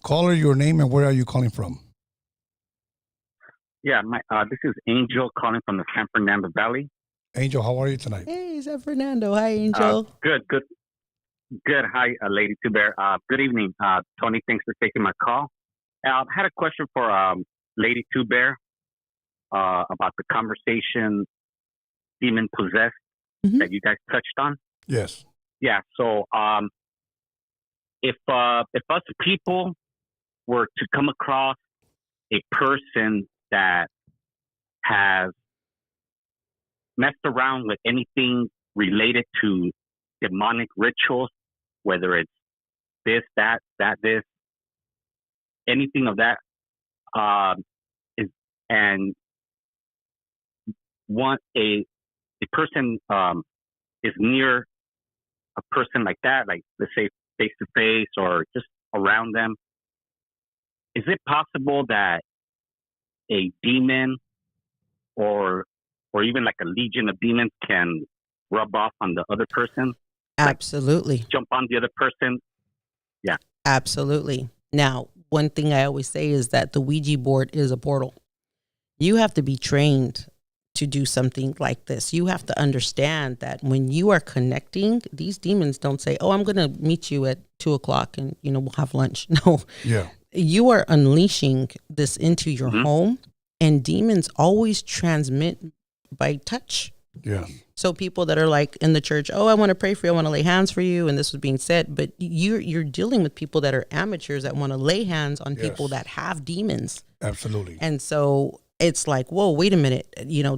Caller, your name and where are you calling from? Yeah, this is Angel calling from the San Fernando Valley. Angel, how are you tonight? Hey, San Fernando. Hi, Angel. Good. Hi, Lady Two Bear. Good evening, Tony. Thanks for taking my call. I had a question for Lady Two Bear about the conversation Demon Possessed that you guys touched on. Yes. Yeah. So, if us people were to come across a person that has messed around with anything related to demonic rituals, whether it's this, that, this, anything of that, and a person is near a person like that, like let's say face to face or just around them, is it possible that a demon or even like a legion of demons can rub off on the other person? Absolutely. Like jump on the other person? Yeah. Absolutely. Now, one thing I always say is that the Ouija board is a portal. You have to be trained to do something like this. You have to understand that when you are connecting, these demons don't say, oh, I'm going to meet you at 2:00 and, we'll have lunch. No. Yeah. You are unleashing this into your home, and demons always transmit by touch. Yeah. So people that are like in the church, oh, I want to pray for you, I want to lay hands for you, and this was being said, but you're dealing with people that are amateurs that want to lay hands on people that have demons. Absolutely. And so it's like, whoa, wait a minute,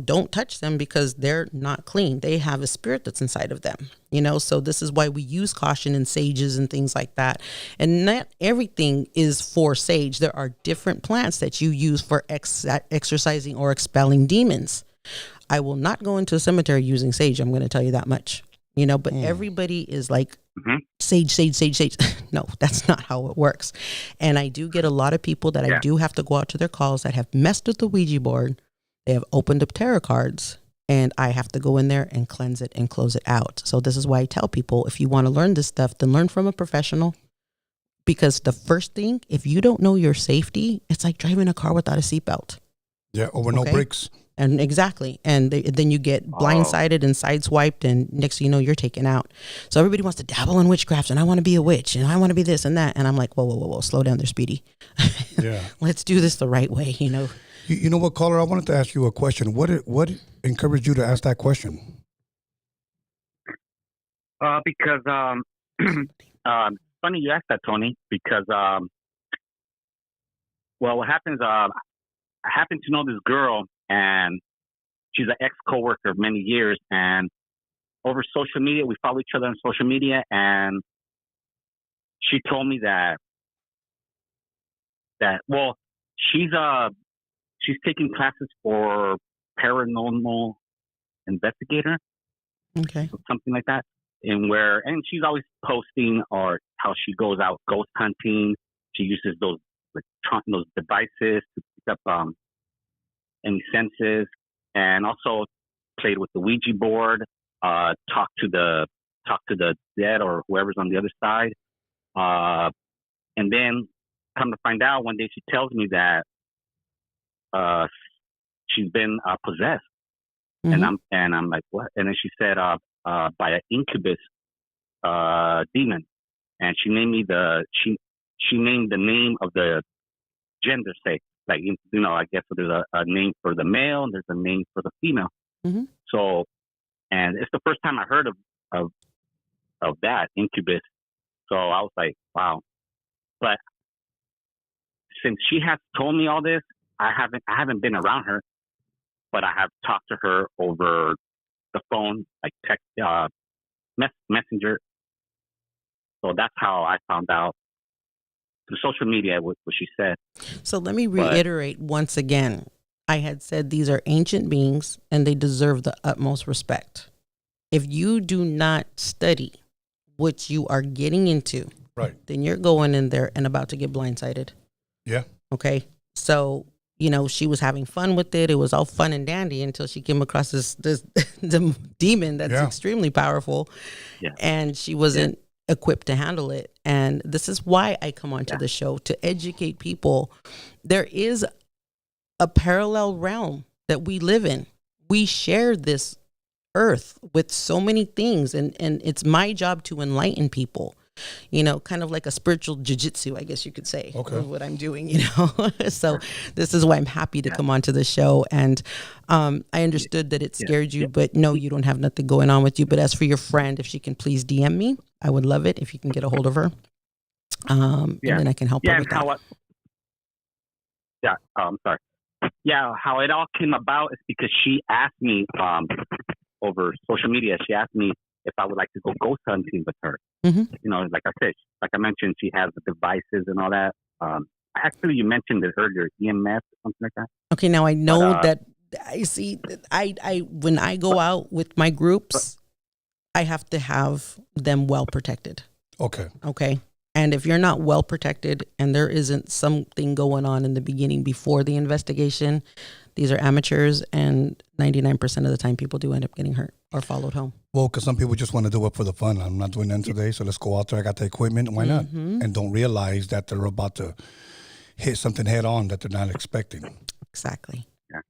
don't touch them because they're not clean. They have a spirit that's inside of them, so this is why we use caution and sages and things like that. And not everything is for sage. There are different plants that you use for exorcising or expelling demons. I will not go into a cemetery using sage. I'm going to tell you that much, but everybody is like sage. No, that's not how it works. And I do get a lot of people that I do have to go out to their calls that have messed with the Ouija board. They have opened up tarot cards and I have to go in there and cleanse it and close it out. So this is why I tell people, if you want to learn this stuff, then learn from a professional. Because the first thing, if you don't know your safety, it's like driving a car without a seatbelt. Yeah, over no brakes. And exactly. And then you get blindsided and sideswiped, and next thing you know, you're taken out. So everybody wants to dabble in witchcraft, and I want to be a witch, and I want to be this and that. And I'm like, whoa, slow down there, Speedy. Yeah. Let's do this the right way, You know what, caller? I wanted to ask you a question. What encouraged you to ask that question? Because funny you asked that, Tony, because what happens, I happen to know this girl, and she's an ex-coworker of many years, and over social media, we follow each other on social media, and she told me that she's taking classes for paranormal investigator. Okay. Something like that. And she's always posting or how she goes out ghost hunting. She uses those devices to pick up any senses, and also played with the Ouija board, talk to the dead or whoever's on the other side. And then come to find out, one day she tells me that she's been possessed. Mm-hmm. And I'm like, what? And then she said by an incubus demon, and she named me she named the name of the gender, say like, I guess there's a name for the male and there's a name for the female. Mm-hmm. So, and it's the first time I heard of that, incubus. So I was like, wow. But since she has told me all this, I haven't been around her, but I have talked to her over the phone, like text, messenger. So that's how I found out through social media what she said. So let me reiterate once again. I had said these are ancient beings and they deserve the utmost respect. If you do not study what you are getting into, right, then you're going in there and about to get blindsided. Yeah. Okay. So, she was having fun with it. It was all fun and dandy until she came across this the demon that's extremely powerful. Yeah. And she wasn't equipped to handle it. And this is why I come onto the show, to educate people. There is a parallel realm that we live in. We share this earth with so many things, and it's my job to enlighten people, kind of like a spiritual jiu-jitsu, I guess you could say, of what I'm doing, So this is why I'm happy to come onto the show. And I understood that it scared you, but no, you don't have nothing going on with you. But as for your friend, if she can please DM me, I would love it if you can get a hold of her. And then I can help her with that. I'm sorry. Yeah, how it all came about is because she asked me over social media. She asked me if I would like to go ghost hunting with her. Mm-hmm. Like I said, like I mentioned, she has the devices and all that. Actually, you mentioned it earlier, EMS or something like that. Okay, now I know that I see. I when I go out with my groups, I have to have them well protected. Okay. And if you're not well protected and there isn't something going on in the beginning before the investigation, these are amateurs, and 99% of the time people do end up getting hurt or followed home. Well, because some people just want to do it for the fun. I'm not doing that today, so let's go out there. I got the equipment. Why not? And don't realize that they're about to hit something head on that they're not expecting. Exactly. Yeah.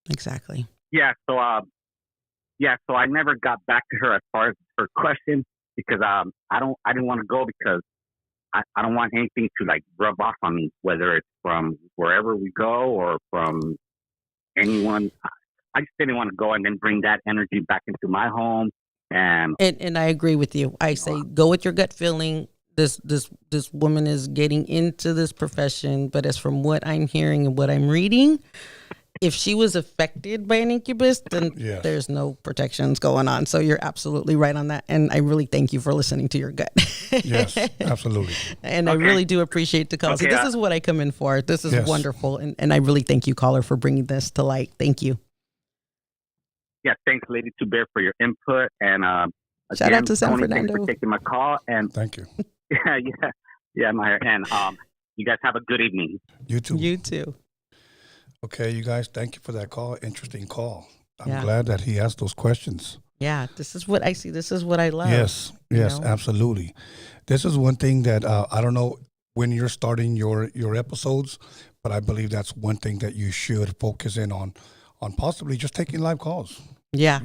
Exactly. Yeah. So, so I never got back to her as far as her question because I didn't want to go because I don't want anything to like rub off on me, whether it's from wherever we go or from anyone. I just didn't want to go and then bring that energy back into my home. And I agree with you. I say go with your gut feeling. This woman is getting into this profession, but as from what I'm hearing and what I'm reading, if she was affected by an incubus, then there's no protections going on. So you're absolutely right on that. And I really thank you for listening to your gut. Yes, absolutely. And I really do appreciate the call. See, this is what I come in for. This is wonderful. And I really thank you, caller, for bringing this to light. Thank you. Yeah, thanks, Lady Two Bear, for your input. And shout out to San Tony, Fernando. thanks for taking my call. And thank you. Meyer. And you guys have a good evening. You too. You too. Okay, you guys, thank you for that call. Interesting call. I'm glad that he asked those questions. Yeah, this is what I see. This is what I love. Yes, absolutely. This is one thing that I don't know when you're starting your episodes, but I believe that's one thing that you should focus in on possibly just taking live calls. Yeah.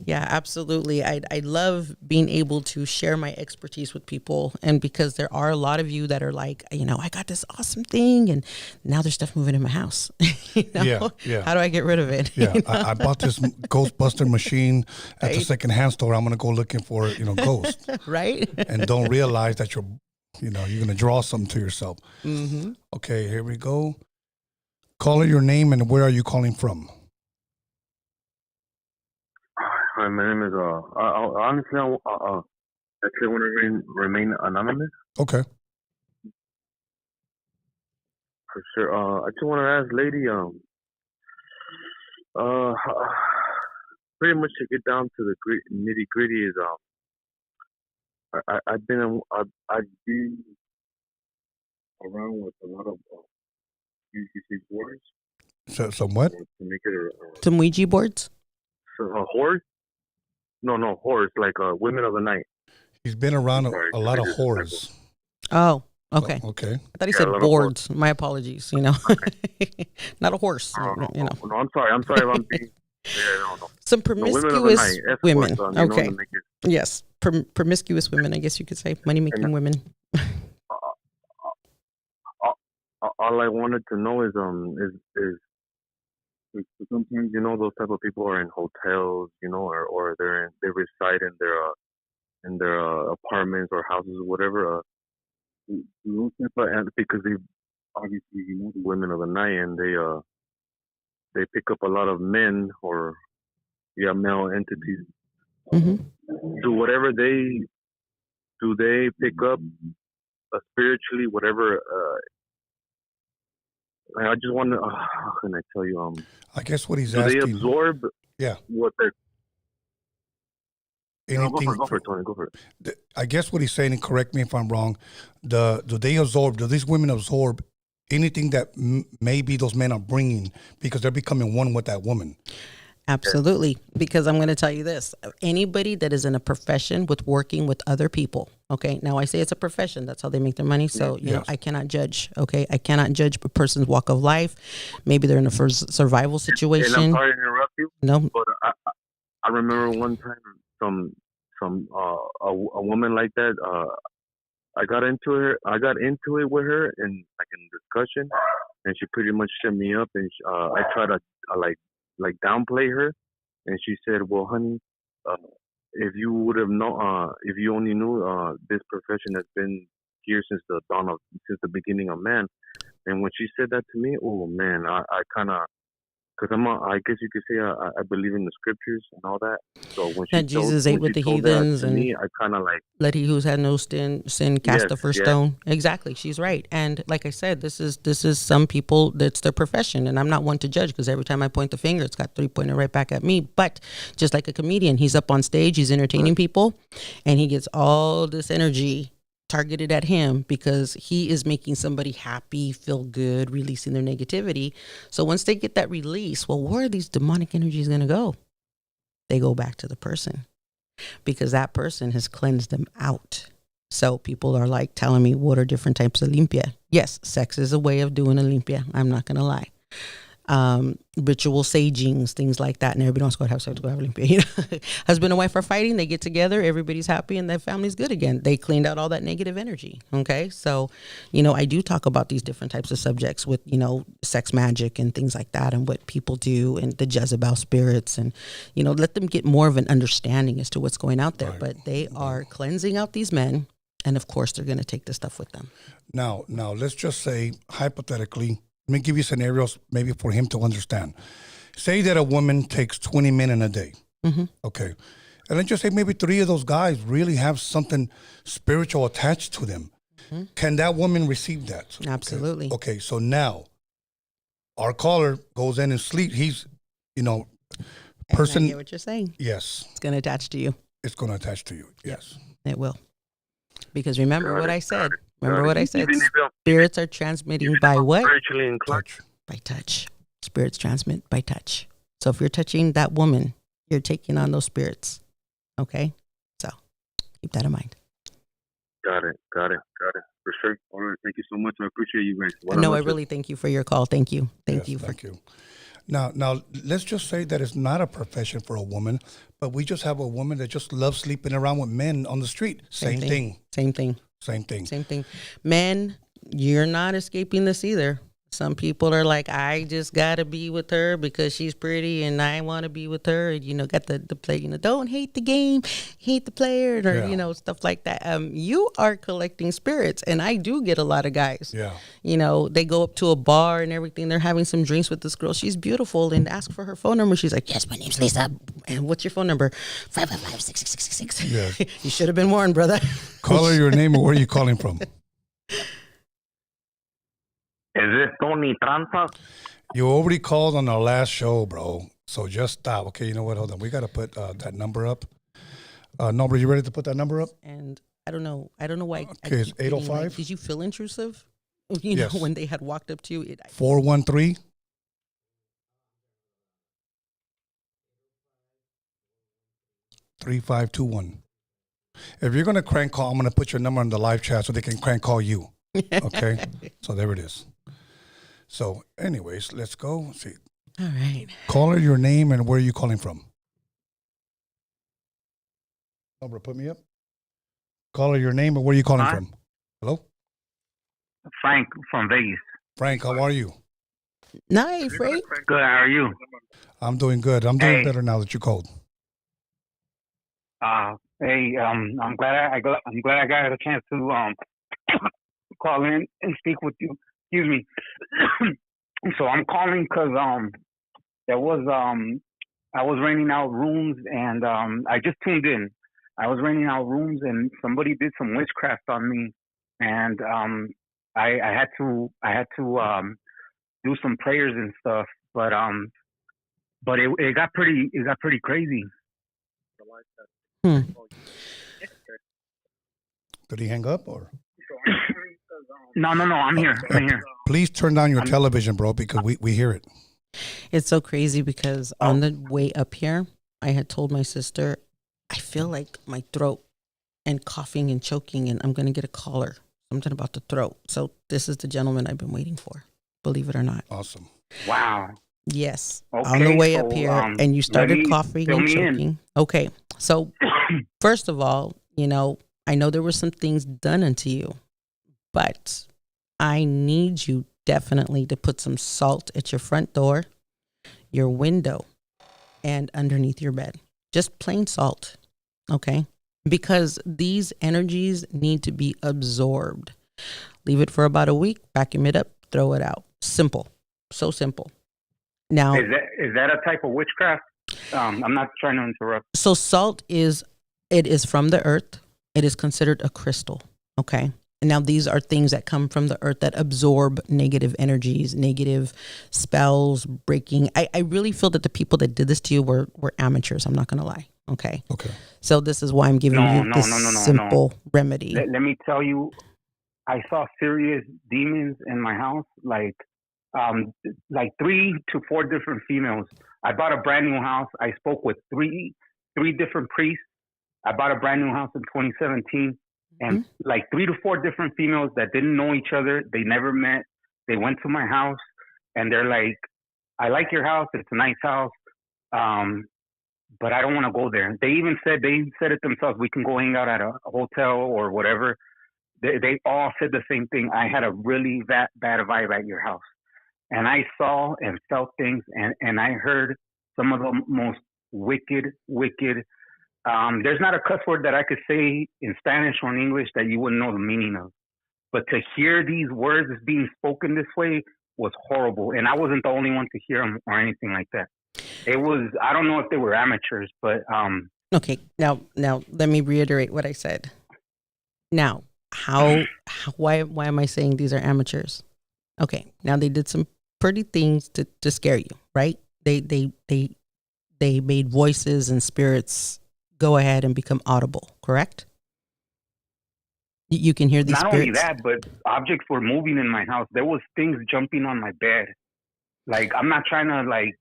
Yeah, absolutely. I love being able to share my expertise with people. And because there are a lot of you that are like, you know, I got this awesome thing and now there's stuff moving in my house. Yeah. How do I get rid of it? Yeah. I bought this Ghostbuster machine at the secondhand store. I'm going to go looking for, ghosts. Right. And don't realize that you're going to draw something to yourself. Mm-hmm. Okay, here we go. Call your name and where are you calling from? Hi, my name is, honestly, I actually want to remain anonymous. Okay. For sure. I just want to ask Lady, pretty much to get down to the nitty gritty is, I've been around with a lot of UCC boards. So, some what? To make it Some Ouija boards? So, horrors? No, horrors, like women of the night. He's been around a lot of horrors. Oh, okay. Okay. I thought he said boards. My apologies, Not a horse, No, I'm sorry if I'm being... Yeah, no. Some promiscuous women. Okay. It, yes, promiscuous women, I guess you could say. Money-making women. all I wanted to know is sometimes those type of people are in hotels, or they reside in their apartments or houses or whatever. Those type of, and because they obviously the women of the night, and they pick up a lot of men or male entities. Do whatever they pick up spiritually, whatever. I just want to. How can I tell you? I guess what he's do asking. Do they absorb? Yeah. What they're. Anything. Go for it, Tony. Go for it. I guess what he's saying, and correct me if I'm wrong. Do these women absorb anything that maybe those men are bringing because they're becoming one with that woman? Absolutely. Because I'm going to tell you this. Anybody that is in a profession with working with other people, okay? Now, I say it's a profession. That's how they make their money. So, you know, I cannot judge, okay? I cannot judge a person's walk of life. Maybe they're in a survival situation. And I'm sorry to interrupt you. No. But I remember one time a woman like that, I got into it with her in discussion, and she pretty much shut me up, and I tried to like downplay her, and she said, "Well, honey, if you would have known, if you only knew this profession has been here since the beginning of man." And when she said that to me, oh man, I kind of, because I guess you could say I believe in the scriptures and all that. So when she Jesus ate with the heathens, and me, I kind of let he who's had no sin cast the first stone. Exactly, she's right. And like I said, this is some people, that's their profession, and I'm not one to judge, because every time I point the finger, it's got 3 pointed right back at me. But just like a comedian, he's up on stage, he's entertaining people, and he gets all this energy targeted at him because he is making somebody happy, feel good, releasing their negativity. So once they get that release, well, where are these demonic energies going to go? They go back to the person, because that person has cleansed them out. So people are like telling me, what are different types of limpia? Yes, sex is a way of doing a limpia. I'm not going to lie. Ritual sagings, things like that, and everybody wants to go have sex, go have a limpia. You know? Husband and wife are fighting, they get together, everybody's happy, and their family's good again. They cleaned out all that negative energy. Okay, so I do talk about these different types of subjects with sex magic and things like that, and what people do, and the Jezebel spirits, and let them get more of an understanding as to what's going out there. Right. But they are cleansing out these men, and of course they're going to take the stuff with them. Now let's just say, hypothetically, let me give you scenarios maybe for him to understand. Say that a woman takes 20 men in a day. Mm-hmm. Okay. And let's just say maybe 3 of those guys really have something spiritual attached to them. Mm-hmm. Can that woman receive that? Absolutely. Okay. So now our caller goes in and sleep. He's, person. I get what you're saying. Yes. It's going to attach to you. It's going to attach to you. Yes. It will. Because remember what I said. Remember what I said. Spirits are transmitting by what? Touch. By touch. Spirits transmit by touch. So if you're touching that woman, you're taking on those spirits. Okay? So keep that in mind. Got it. For sure. All right. Thank you so much. I appreciate you guys. I really thank you for your call. Thank you. Thank you. Now, let's just say that it's not a profession for a woman, but we just have a woman that just loves sleeping around with men on the street. Same thing. Same thing. Men, you're not escaping this either. Some people are like, I just got to be with her because she's pretty and I want to be with her. And, got the play, don't hate the game, hate the player, or, stuff like that. You are collecting spirits. And I do get a lot of guys. Yeah. They go up to a bar and everything. They're having some drinks with this girl. She's beautiful, and ask for her phone number. She's like, yes, my name's Lisa. And what's your phone number? 555-6666. Yes. You should have been warned, brother. Call her your name or where are you calling from? Is this Tony Tranza? You already called on our last show, bro. So just stop. Okay, you know what? Hold on. We got to put that number up. NORBEEZ, you ready to put that number up? And I don't know why. Okay, it's 805. Did you feel intrusive? Yes. When they had walked up to you. 413. $3521. If you're going to crank call, I'm going to put your number on the live chat so they can crank call you. Okay? So there it is. So anyways, let's go. Let's see. All right. Call her your name and where are you calling from? Number, put me up. Call her your name and where are you calling from? Hello? Frank from Vegas. Frank, how are you? Nice, Frank. Good. How are you? I'm doing good. I'm doing better now that you called. Hey, I'm glad I got a chance to call in and speak with you. Excuse me. So I'm calling because there was I was renting out rooms and I just tuned in. I was renting out rooms and somebody did some witchcraft on me, and I had to do some prayers and stuff, but it got pretty crazy. Did he hang up or? No, I'm here. Please turn down your television, bro, because we hear it. It's so crazy because on the way up here, I had told my sister, I feel like my throat and coughing and choking, and I'm going to get a caller. Something about the throat. So this is the gentleman I've been waiting for, believe it or not. Awesome. Wow. Yes. Okay, on the way up here, and you started coughing and choking. Okay. So first of all, I know there were some things done unto you, but I need you definitely to put some salt at your front door, your window, and underneath your bed. Just plain salt. Okay. Because these energies need to be absorbed. Leave it for about a week, vacuum it up, throw it out. Simple. So simple. Now, is that a type of witchcraft? I'm not trying to interrupt. So salt is from the earth. It is considered a crystal. Okay. And now these are things that come from the earth that absorb negative energies, negative spells, breaking. I really feel that the people that did this to you were amateurs. I'm not going to lie. Okay. So this is why I'm giving you this simple remedy. Let me tell you, I saw serious demons in my house, like 3 to 4 different females. I bought a brand new house. I spoke with three different priests. I bought a brand new house in 2017, and 3 to 4 different females that didn't know each other. They never met. They went to my house, and they're like, "I like your house. It's a nice house, but I don't want to go there." They said it themselves. We can go hang out at a hotel or whatever. They all said the same thing. I had a really bad vibe at your house. And I saw and felt things, and I heard some of the most wicked. There's not a cuss word that I could say in Spanish or in English that you wouldn't know the meaning of. But to hear these words being spoken this way was horrible. And I wasn't the only one to hear them or anything like that. It was, I don't know if they were amateurs, but... Okay, now let me reiterate what I said. Now, why am I saying these are amateurs? Okay, now they did some pretty things to scare you, right? They made voices and spirits go ahead and become audible, correct? You can hear these spirits. Not only that, but objects were moving in my house. There was things jumping on my bed. Like, I'm not trying to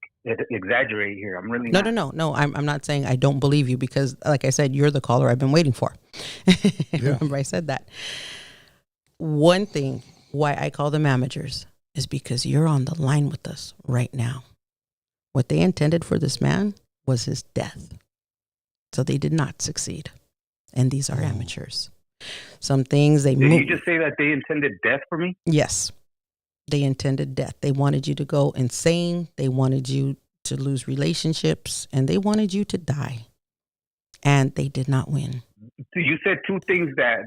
exaggerate here. I'm really not. No. I'm not saying I don't believe you because, like I said, you're the caller I've been waiting for. Yeah. Remember I said that. One thing why I call them amateurs is because you're on the line with us right now. What they intended for this man was his death. So they did not succeed. And these are amateurs. Some things they Did you just say that they intended death for me? Yes. They intended death. They wanted you to go insane. They wanted you to lose relationships, and they wanted you to die. And they did not win. So you said 2 things that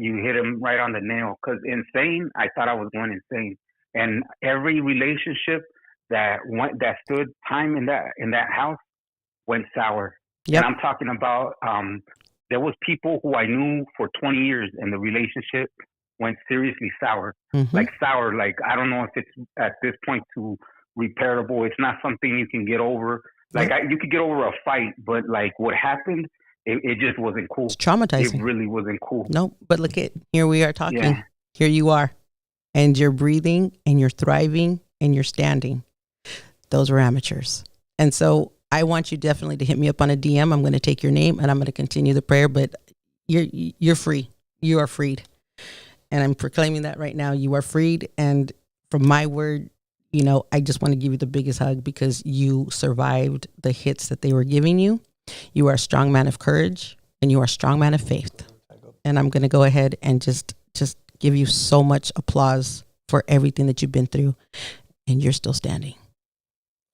you hit him right on the nail. Because insane, I thought I was going insane, and every relationship that stood time in that house went sour. Yep. And I'm talking about there was people who I knew for 20 years, and the relationship went seriously sour. Mm-hmm. Like sour, like I don't know if it's at this point too repairable. It's not something you can get over. Like you could get over a fight, but like what happened, it just wasn't cool. It's traumatizing. It really wasn't cool. No, but look at, here we are talking. Yeah. Here you are. And you're breathing and you're thriving and you're standing. Those were amateurs. And so I want you definitely to hit me up on a DM. I'm going to take your name and I'm going to continue the prayer, but you're free. You are freed. And I'm proclaiming that right now. You are freed. And from my word, I just want to give you the biggest hug because you survived the hits that they were giving you. You are a strong man of courage and you are a strong man of faith. And I'm going to go ahead and just give you so much applause for everything that you've been through, and you're still standing.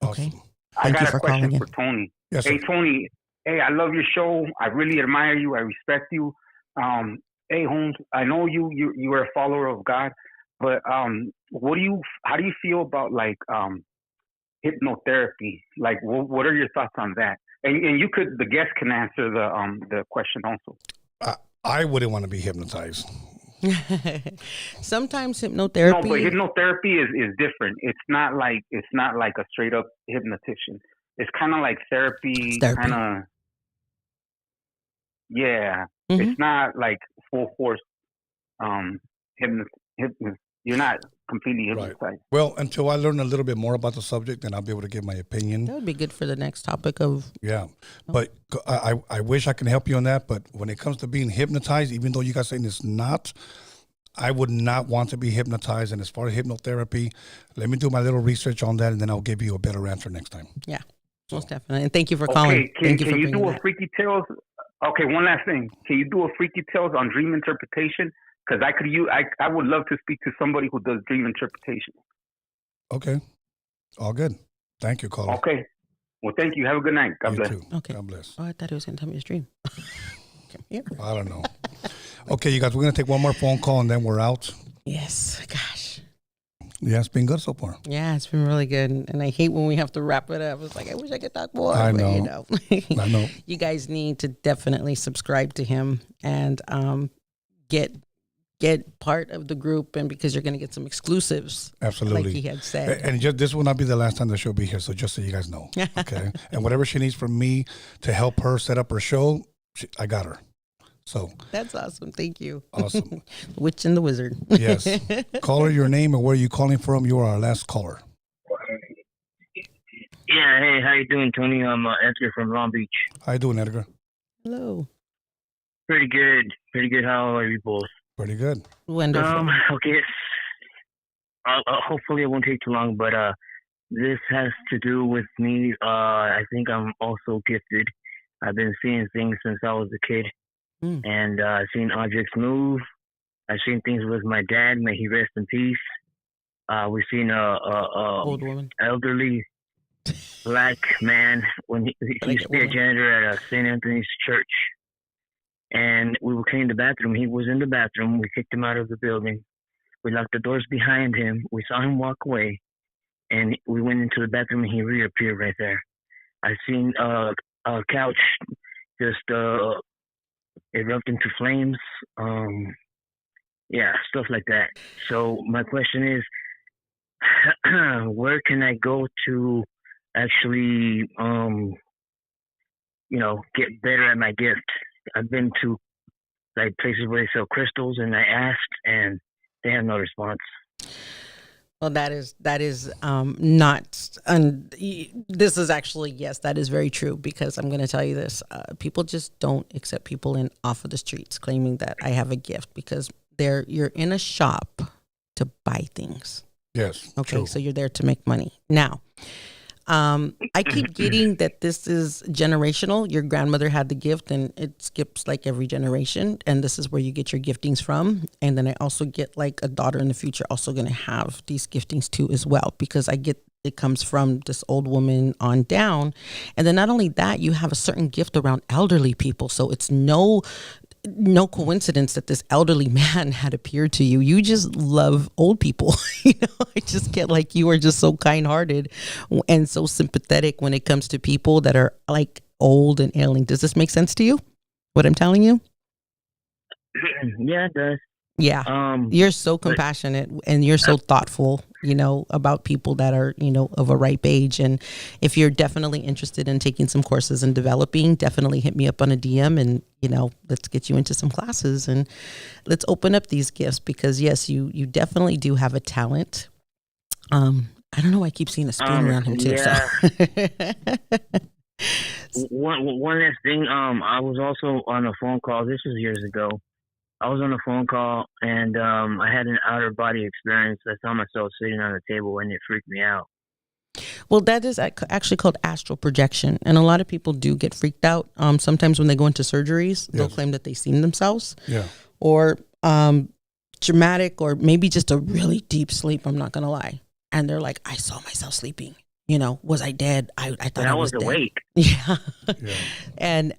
Okay. Awesome. I got a question for Tony. Yes, hey, sir. Tony. Hey, I love your show. I really admire you. I respect you. Hey, Holmes, I know you are a follower of God, but how do you feel about like hypnotherapy? Like, what are your thoughts on that? And the guest can answer the question also. I wouldn't want to be hypnotized. Sometimes hypnotherapy. No, but hypnotherapy is different. It's not like a straight up hypnotician. It's kind of like therapy. Kind of. Yeah, it's not like full force hypnosis. You're not completely hypnotized. Right. Well, until I learn a little bit more about the subject, then I'll be able to give my opinion. That would be good for the next topic of. Yeah, but I wish I can help you on that. But when it comes to being hypnotized, even though you guys saying it's not, I would not want to be hypnotized. And as far as hypnotherapy, let me do my little research on that, and then I'll give you a better answer next time. Yeah, most definitely. And thank you for calling. Can you do a Freaky Tales? Okay, one last thing. Can you do a Freaky Tales on dream interpretation? Because I would love to speak to somebody who does dream interpretation. Okay. All good. Thank you, caller. Okay. Well, thank you. Have a good night. God bless. Too. Okay. God bless. Oh, I thought he was going to tell me his dream. Come here. I don't know. Okay, you guys, we're going to take one more phone call and then we're out. Yes. Gosh. Yeah, it's been good so far. Yeah, it's been really good. And I hate when we have to wrap it up. It's like, I wish I could talk more. I but, know. I know. You guys need to definitely subscribe to him and get part of the group, and because you're going to get some exclusives. Absolutely. Like he had said. And just, this will not be the last time that she'll be here, so just so you guys know. Okay? And whatever she needs from me to help her set up her show, I got her. So that's awesome. Thank you. Awesome. Witch and the Wizard. Yes. Caller, your name and where are you calling from? You are our last caller. Yeah, hey, how you doing, Tony? I'm Edgar from Long Beach. How you doing, Edgar? Hello. Pretty good. How are you both? Pretty good. Wonderful. Okay. Hopefully it won't take too long, but this has to do with me. I think I'm also gifted. I've been seeing things since I was a kid. And I've seen objects move. I've seen things with my dad. May he rest in peace. We've seen old woman, elderly black man when he used to be a janitor at St. Anthony's Church. And we were cleaning the bathroom. He was in the bathroom. We kicked him out of the building. We locked the doors behind him. We saw him walk away. And we went into the bathroom and he reappeared right there. I've seen a couch just erupt into flames. Yeah, stuff like that. So my question is, where can I go to actually, get better at my gift? I've been to like places where they sell crystals, and I asked, and they have no response. Well, that is not. This is actually, yes, that is very true, because I'm going to tell you this: people just don't accept people in off of the streets claiming that I have a gift, because you're in a shop to buy things. Yes. Okay, true. so you're there to make money. Now, I keep getting that this is generational. Your grandmother had the gift, and it skips like every generation, and this is where you get your giftings from. And then I also get like a daughter in the future also going to have these giftings too as well, because I get it comes from this old woman on down. And then not only that, you have a certain gift around elderly people, so it's no coincidence that this elderly man had appeared to you. You just love old people. I just get like, you are just so kind-hearted and so sympathetic when it comes to people that are like old and ailing. Does this make sense to you, what I'm telling you? Yeah, it does. Yeah. You're so compassionate and you're so thoughtful, about people that are, of a ripe age. And if you're definitely interested in taking some courses and developing, definitely hit me up on a DM and, let's get you into some classes and let's open up these gifts, because yes, you definitely do have a talent. I don't know why I keep seeing a spoon around him too. Yeah. So. One last thing. I was also on a phone call. This was years ago. I was on a phone call and I had an outer body experience. I saw myself sitting on a table and it freaked me out. Well, that is actually called astral projection. And a lot of people do get freaked out. Sometimes when they go into surgeries, they'll claim that they've seen themselves. Yeah. Or traumatic or maybe just a really deep sleep. I'm not going to lie. And they're like, I saw myself sleeping. You know, was I dead? I thought I was awake. Yeah. And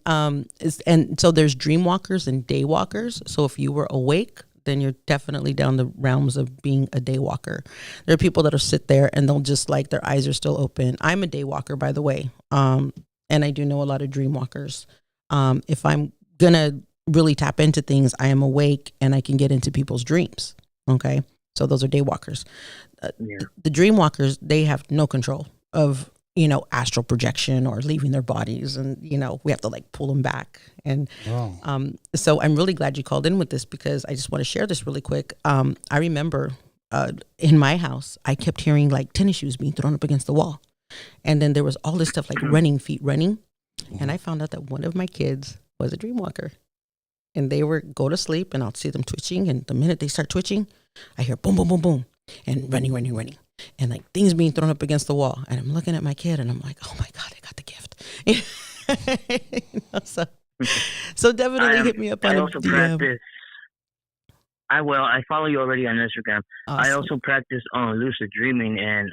so there's dream walkers and day walkers. So if you were awake, then you're definitely down the realms of being a day walker. There are people that'll sit there and they'll just like their eyes are still open. I'm a day walker, by the way. And I do know a lot of dream walkers. If I'm going to really tap into things, I am awake and I can get into people's dreams. Okay. So those are day walkers. The dream walkers, they have no control of, you know, astral projection or leaving their bodies. And, you know, we have to like pull them back. And so I'm really glad you called in with this because I just want to share this really quick. I remember in my house, I kept hearing like tennis shoes being thrown up against the wall. And then there was all this stuff like feet running. And I found out that one of my kids was a dream walker. And they were go to sleep and I'll see them twitching. And the minute they start twitching, I hear boom, boom, boom, boom. And running. And like things being thrown up against the wall. And I'm looking at my kid and I'm like, oh my God, I got the gift. You know, so definitely hit me up on I also practice. I follow you already on Instagram. Awesome. I also practice on lucid dreaming, and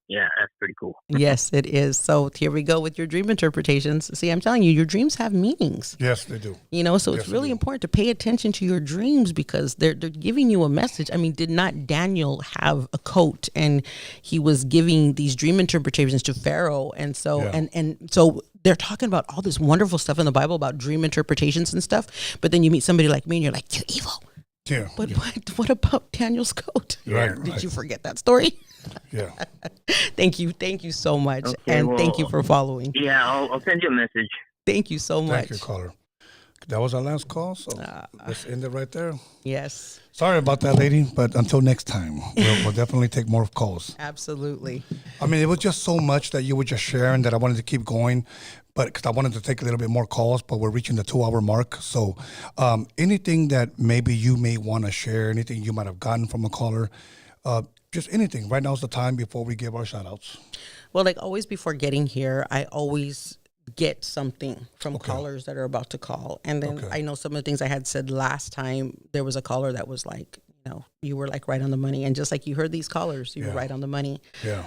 yeah, that's pretty cool. Yes, it is. So here we go with your dream interpretations. See, I'm telling you, your dreams have meanings. Yes, they do. You know, so it's really important to pay attention to your dreams because they're giving you a message. I mean, did not Daniel have a coat and he was giving these dream interpretations to Pharaoh? And so and so they're talking about all this wonderful stuff in the Bible about dream interpretations and stuff. But then you meet somebody like me and you're like, you're evil. Yeah. But what about Daniel's coat? Right. Did you forget that story? Yeah. Thank you so much, okay, and thank you for following. Yeah, I'll send you a message. Thank you so much. Thank you, caller. That was our last call, so let's end it right there. Yes. Sorry about that, lady, but until next time, we'll definitely take more calls. Absolutely. I mean, it was just so much that you were just sharing that I wanted to keep going, but because I wanted to take a little bit more calls, but we're reaching the 2-hour mark. So anything that maybe you may want to share, anything you might have gotten from a caller, just anything. Right now is the time before we give our shout outs. Well, like always before getting here, I always get something from callers that are about to call. And then I know some of the things I had said last time, there was a caller that was like, you know, you were like right on the money. And just like you heard these callers, you were right on the money. Yeah.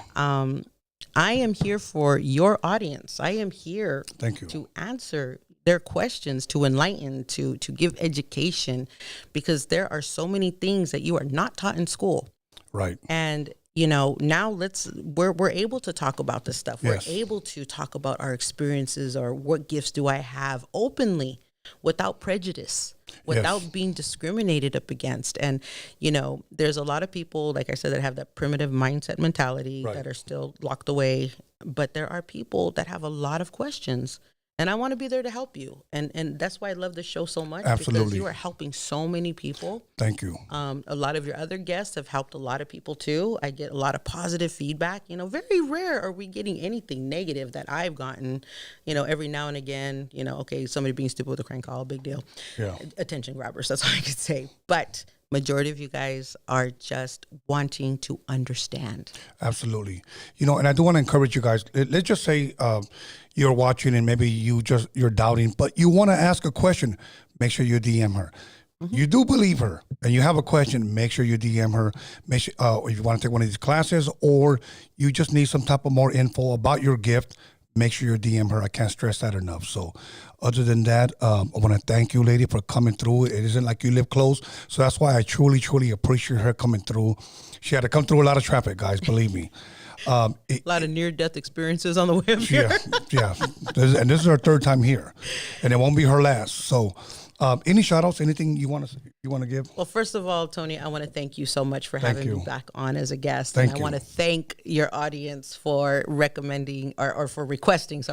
I am here for your audience. I am here to answer their questions, to enlighten, to give education, because there are so many things that you are not taught in school. Right. And you know, now we're able to talk about this stuff. We're able to talk about our experiences or what gifts do I have openly without prejudice, without being discriminated up against. And, you know, there's a lot of people, like I said, that have that primitive mindset mentality that are still locked away. But there are people that have a lot of questions. And I want to be there to help you. And that's why I love this show so much. Absolutely. Because you are helping so many people. Thank you. A lot of your other guests have helped a lot of people too. I get a lot of positive feedback. You know, very rare are we getting anything negative that I've gotten. You know, every now and again, you know, okay, somebody being stupid with a crank call, big deal. Yeah. Attention grabbers, that's all I could say. But majority of you guys are just wanting to understand. Absolutely. You know, and I do want to encourage you guys. Let's just say you're watching and maybe you're doubting, but you want to ask a question. Make sure you DM her. Mm-hmm. You do believe her and you have a question, make sure you DM her. Make sure if you want to take one of these classes or you just need some type of more info about your gift, make sure you DM her. I can't stress that enough. So other than that, I want to thank you, lady, for coming through. It isn't like you live close. So that's why I truly, truly appreciate her coming through. She had to come through a lot of traffic, guys, believe me. A lot of near-death experiences on the way up here. Yeah. And this is her third time here. And it won't be her last. So any shout-outs, anything you want to give? Well, first of all, Tony, I want to thank you so much for having me back on as a guest. Thank and you. I want to thank your audience for recommending or for requesting,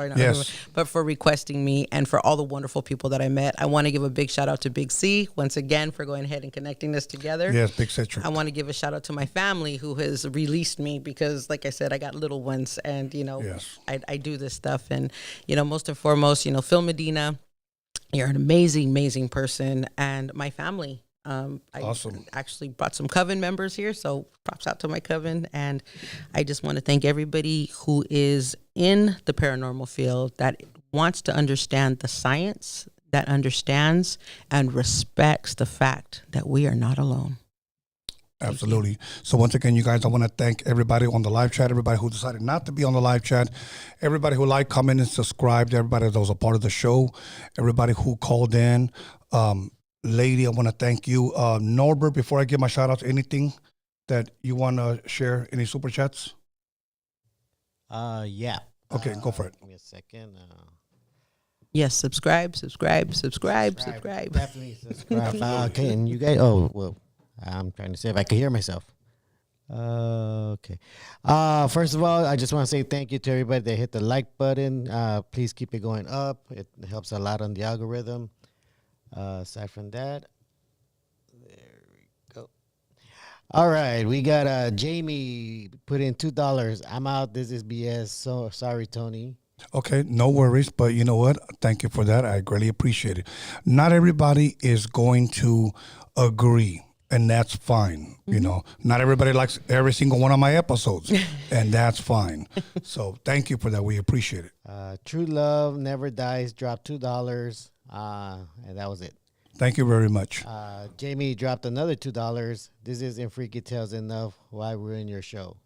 but for requesting me and for all the wonderful people that I met. I want to give a big shout out to Big C once again for going ahead and connecting this together. Yes, Big Citric. I want to give a shout out to my family who has released me because, like I said, I got little ones and, you know, I do this stuff. And, you know, most and foremost, you know, Phil Medina, you're an amazing, amazing person. And my family, awesome. I actually brought some Coven members here, so props out to my Coven. And I just want to thank everybody who is in the paranormal field that wants to understand the science, that understands and respects the fact that we are not alone. Absolutely. So once again, you guys, I want to thank everybody on the live chat, everybody who decided not to be on the live chat, everybody who liked, commented, and subscribed, everybody that was a part of the show, everybody who called in. Lady, I want to thank you. Norbert, before I give my shout outs, anything that you want to share, any super chats? Yeah. Okay, go for it. Give me a second. Yes, subscribe. Definitely subscribe. Okay, and you guys, I'm trying to see if I can hear myself. Okay. First of all, I just want to say thank you to everybody that hit the like button. Please keep it going up. It helps a lot on the algorithm. Aside from that, there we go. All right, we got Jamie put in $2. I'm out. This is BS. So sorry, Tony. Okay, no worries, but you know what? Thank you for that. I greatly appreciate it. Not everybody is going to agree, and that's fine. You know, not everybody likes every single one of my episodes, and that's fine. So thank you for that. We appreciate it. True Love Never Dies dropped $2, and that was it. Thank you very much. Jamie dropped another $2. This isn't Freaky Tales enough. Why ruin your show?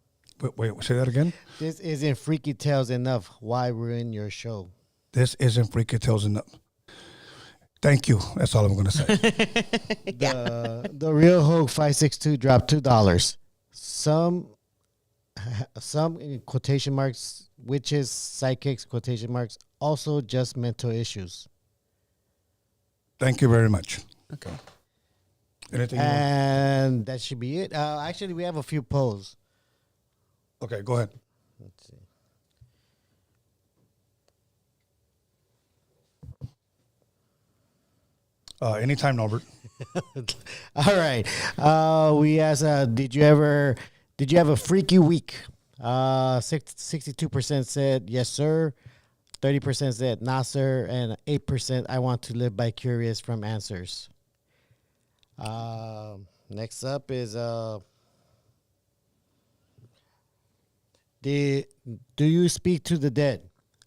Wait, say that again? This isn't Freaky Tales enough. Why ruin your show? This isn't Freaky Tales enough. Thank you. That's all I'm going to say. The Real Hope 562 dropped $2. Some in quotation marks, witches, psychics, quotation marks, also just mental issues. Thank you very much. Okay. Anything and that should be it. Actually, we have a few polls. Okay, go ahead. Let's see. Anytime, Norbert. All right. We asked, did you have a freaky week? 62% said yes, sir. 30% said nah, sir, and 8% I want to live by curious from answers. Next up is do you speak to the dead?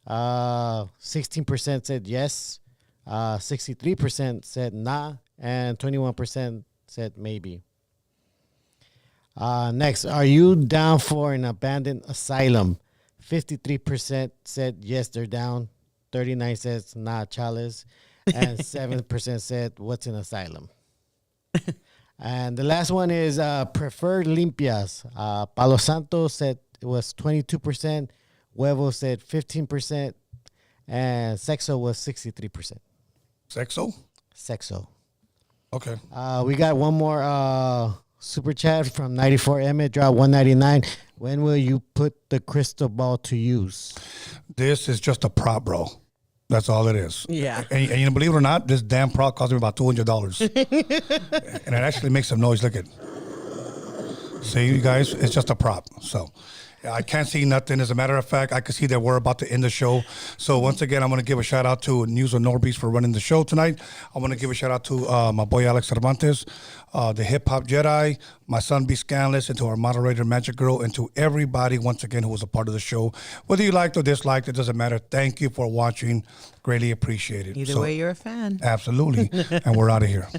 16% said yes. 63% said nah, and 21% said maybe. Next, are you down for an abandoned asylum? 53% said yes, they're down. 39% says nah, TALEZ. And 7% said what's an asylum? And the last one is preferred limpias. Palo Santo said it was 22%. Huevo said 15%. And Sexo was 63%. Sexo? Sexo. Okay. We got one more super chat from 94 Emmett, drop 199. When will you put the crystal ball to use? This is just a prop, bro. That's all it is. Yeah. And you know, believe it or not, this damn prop cost me about $200. And it actually makes some noise. Look at it. See, you guys, it's just a prop. So I can't see nothing. As a matter of fact, I can see that we're about to end the show. So once again, I'm going to give a shout out to News of NORBEEZ for running the show tonight. I want to give a shout out to my boy Alex Cervantes, the Hip Hop Jedi, my son B Scanless, and to our moderator Magic Girl, and to everybody once again who was a part of the show. Whether you liked or disliked, it doesn't matter. Thank you for watching. Greatly appreciate it. Either way, you're a fan. Absolutely. And we're out of here.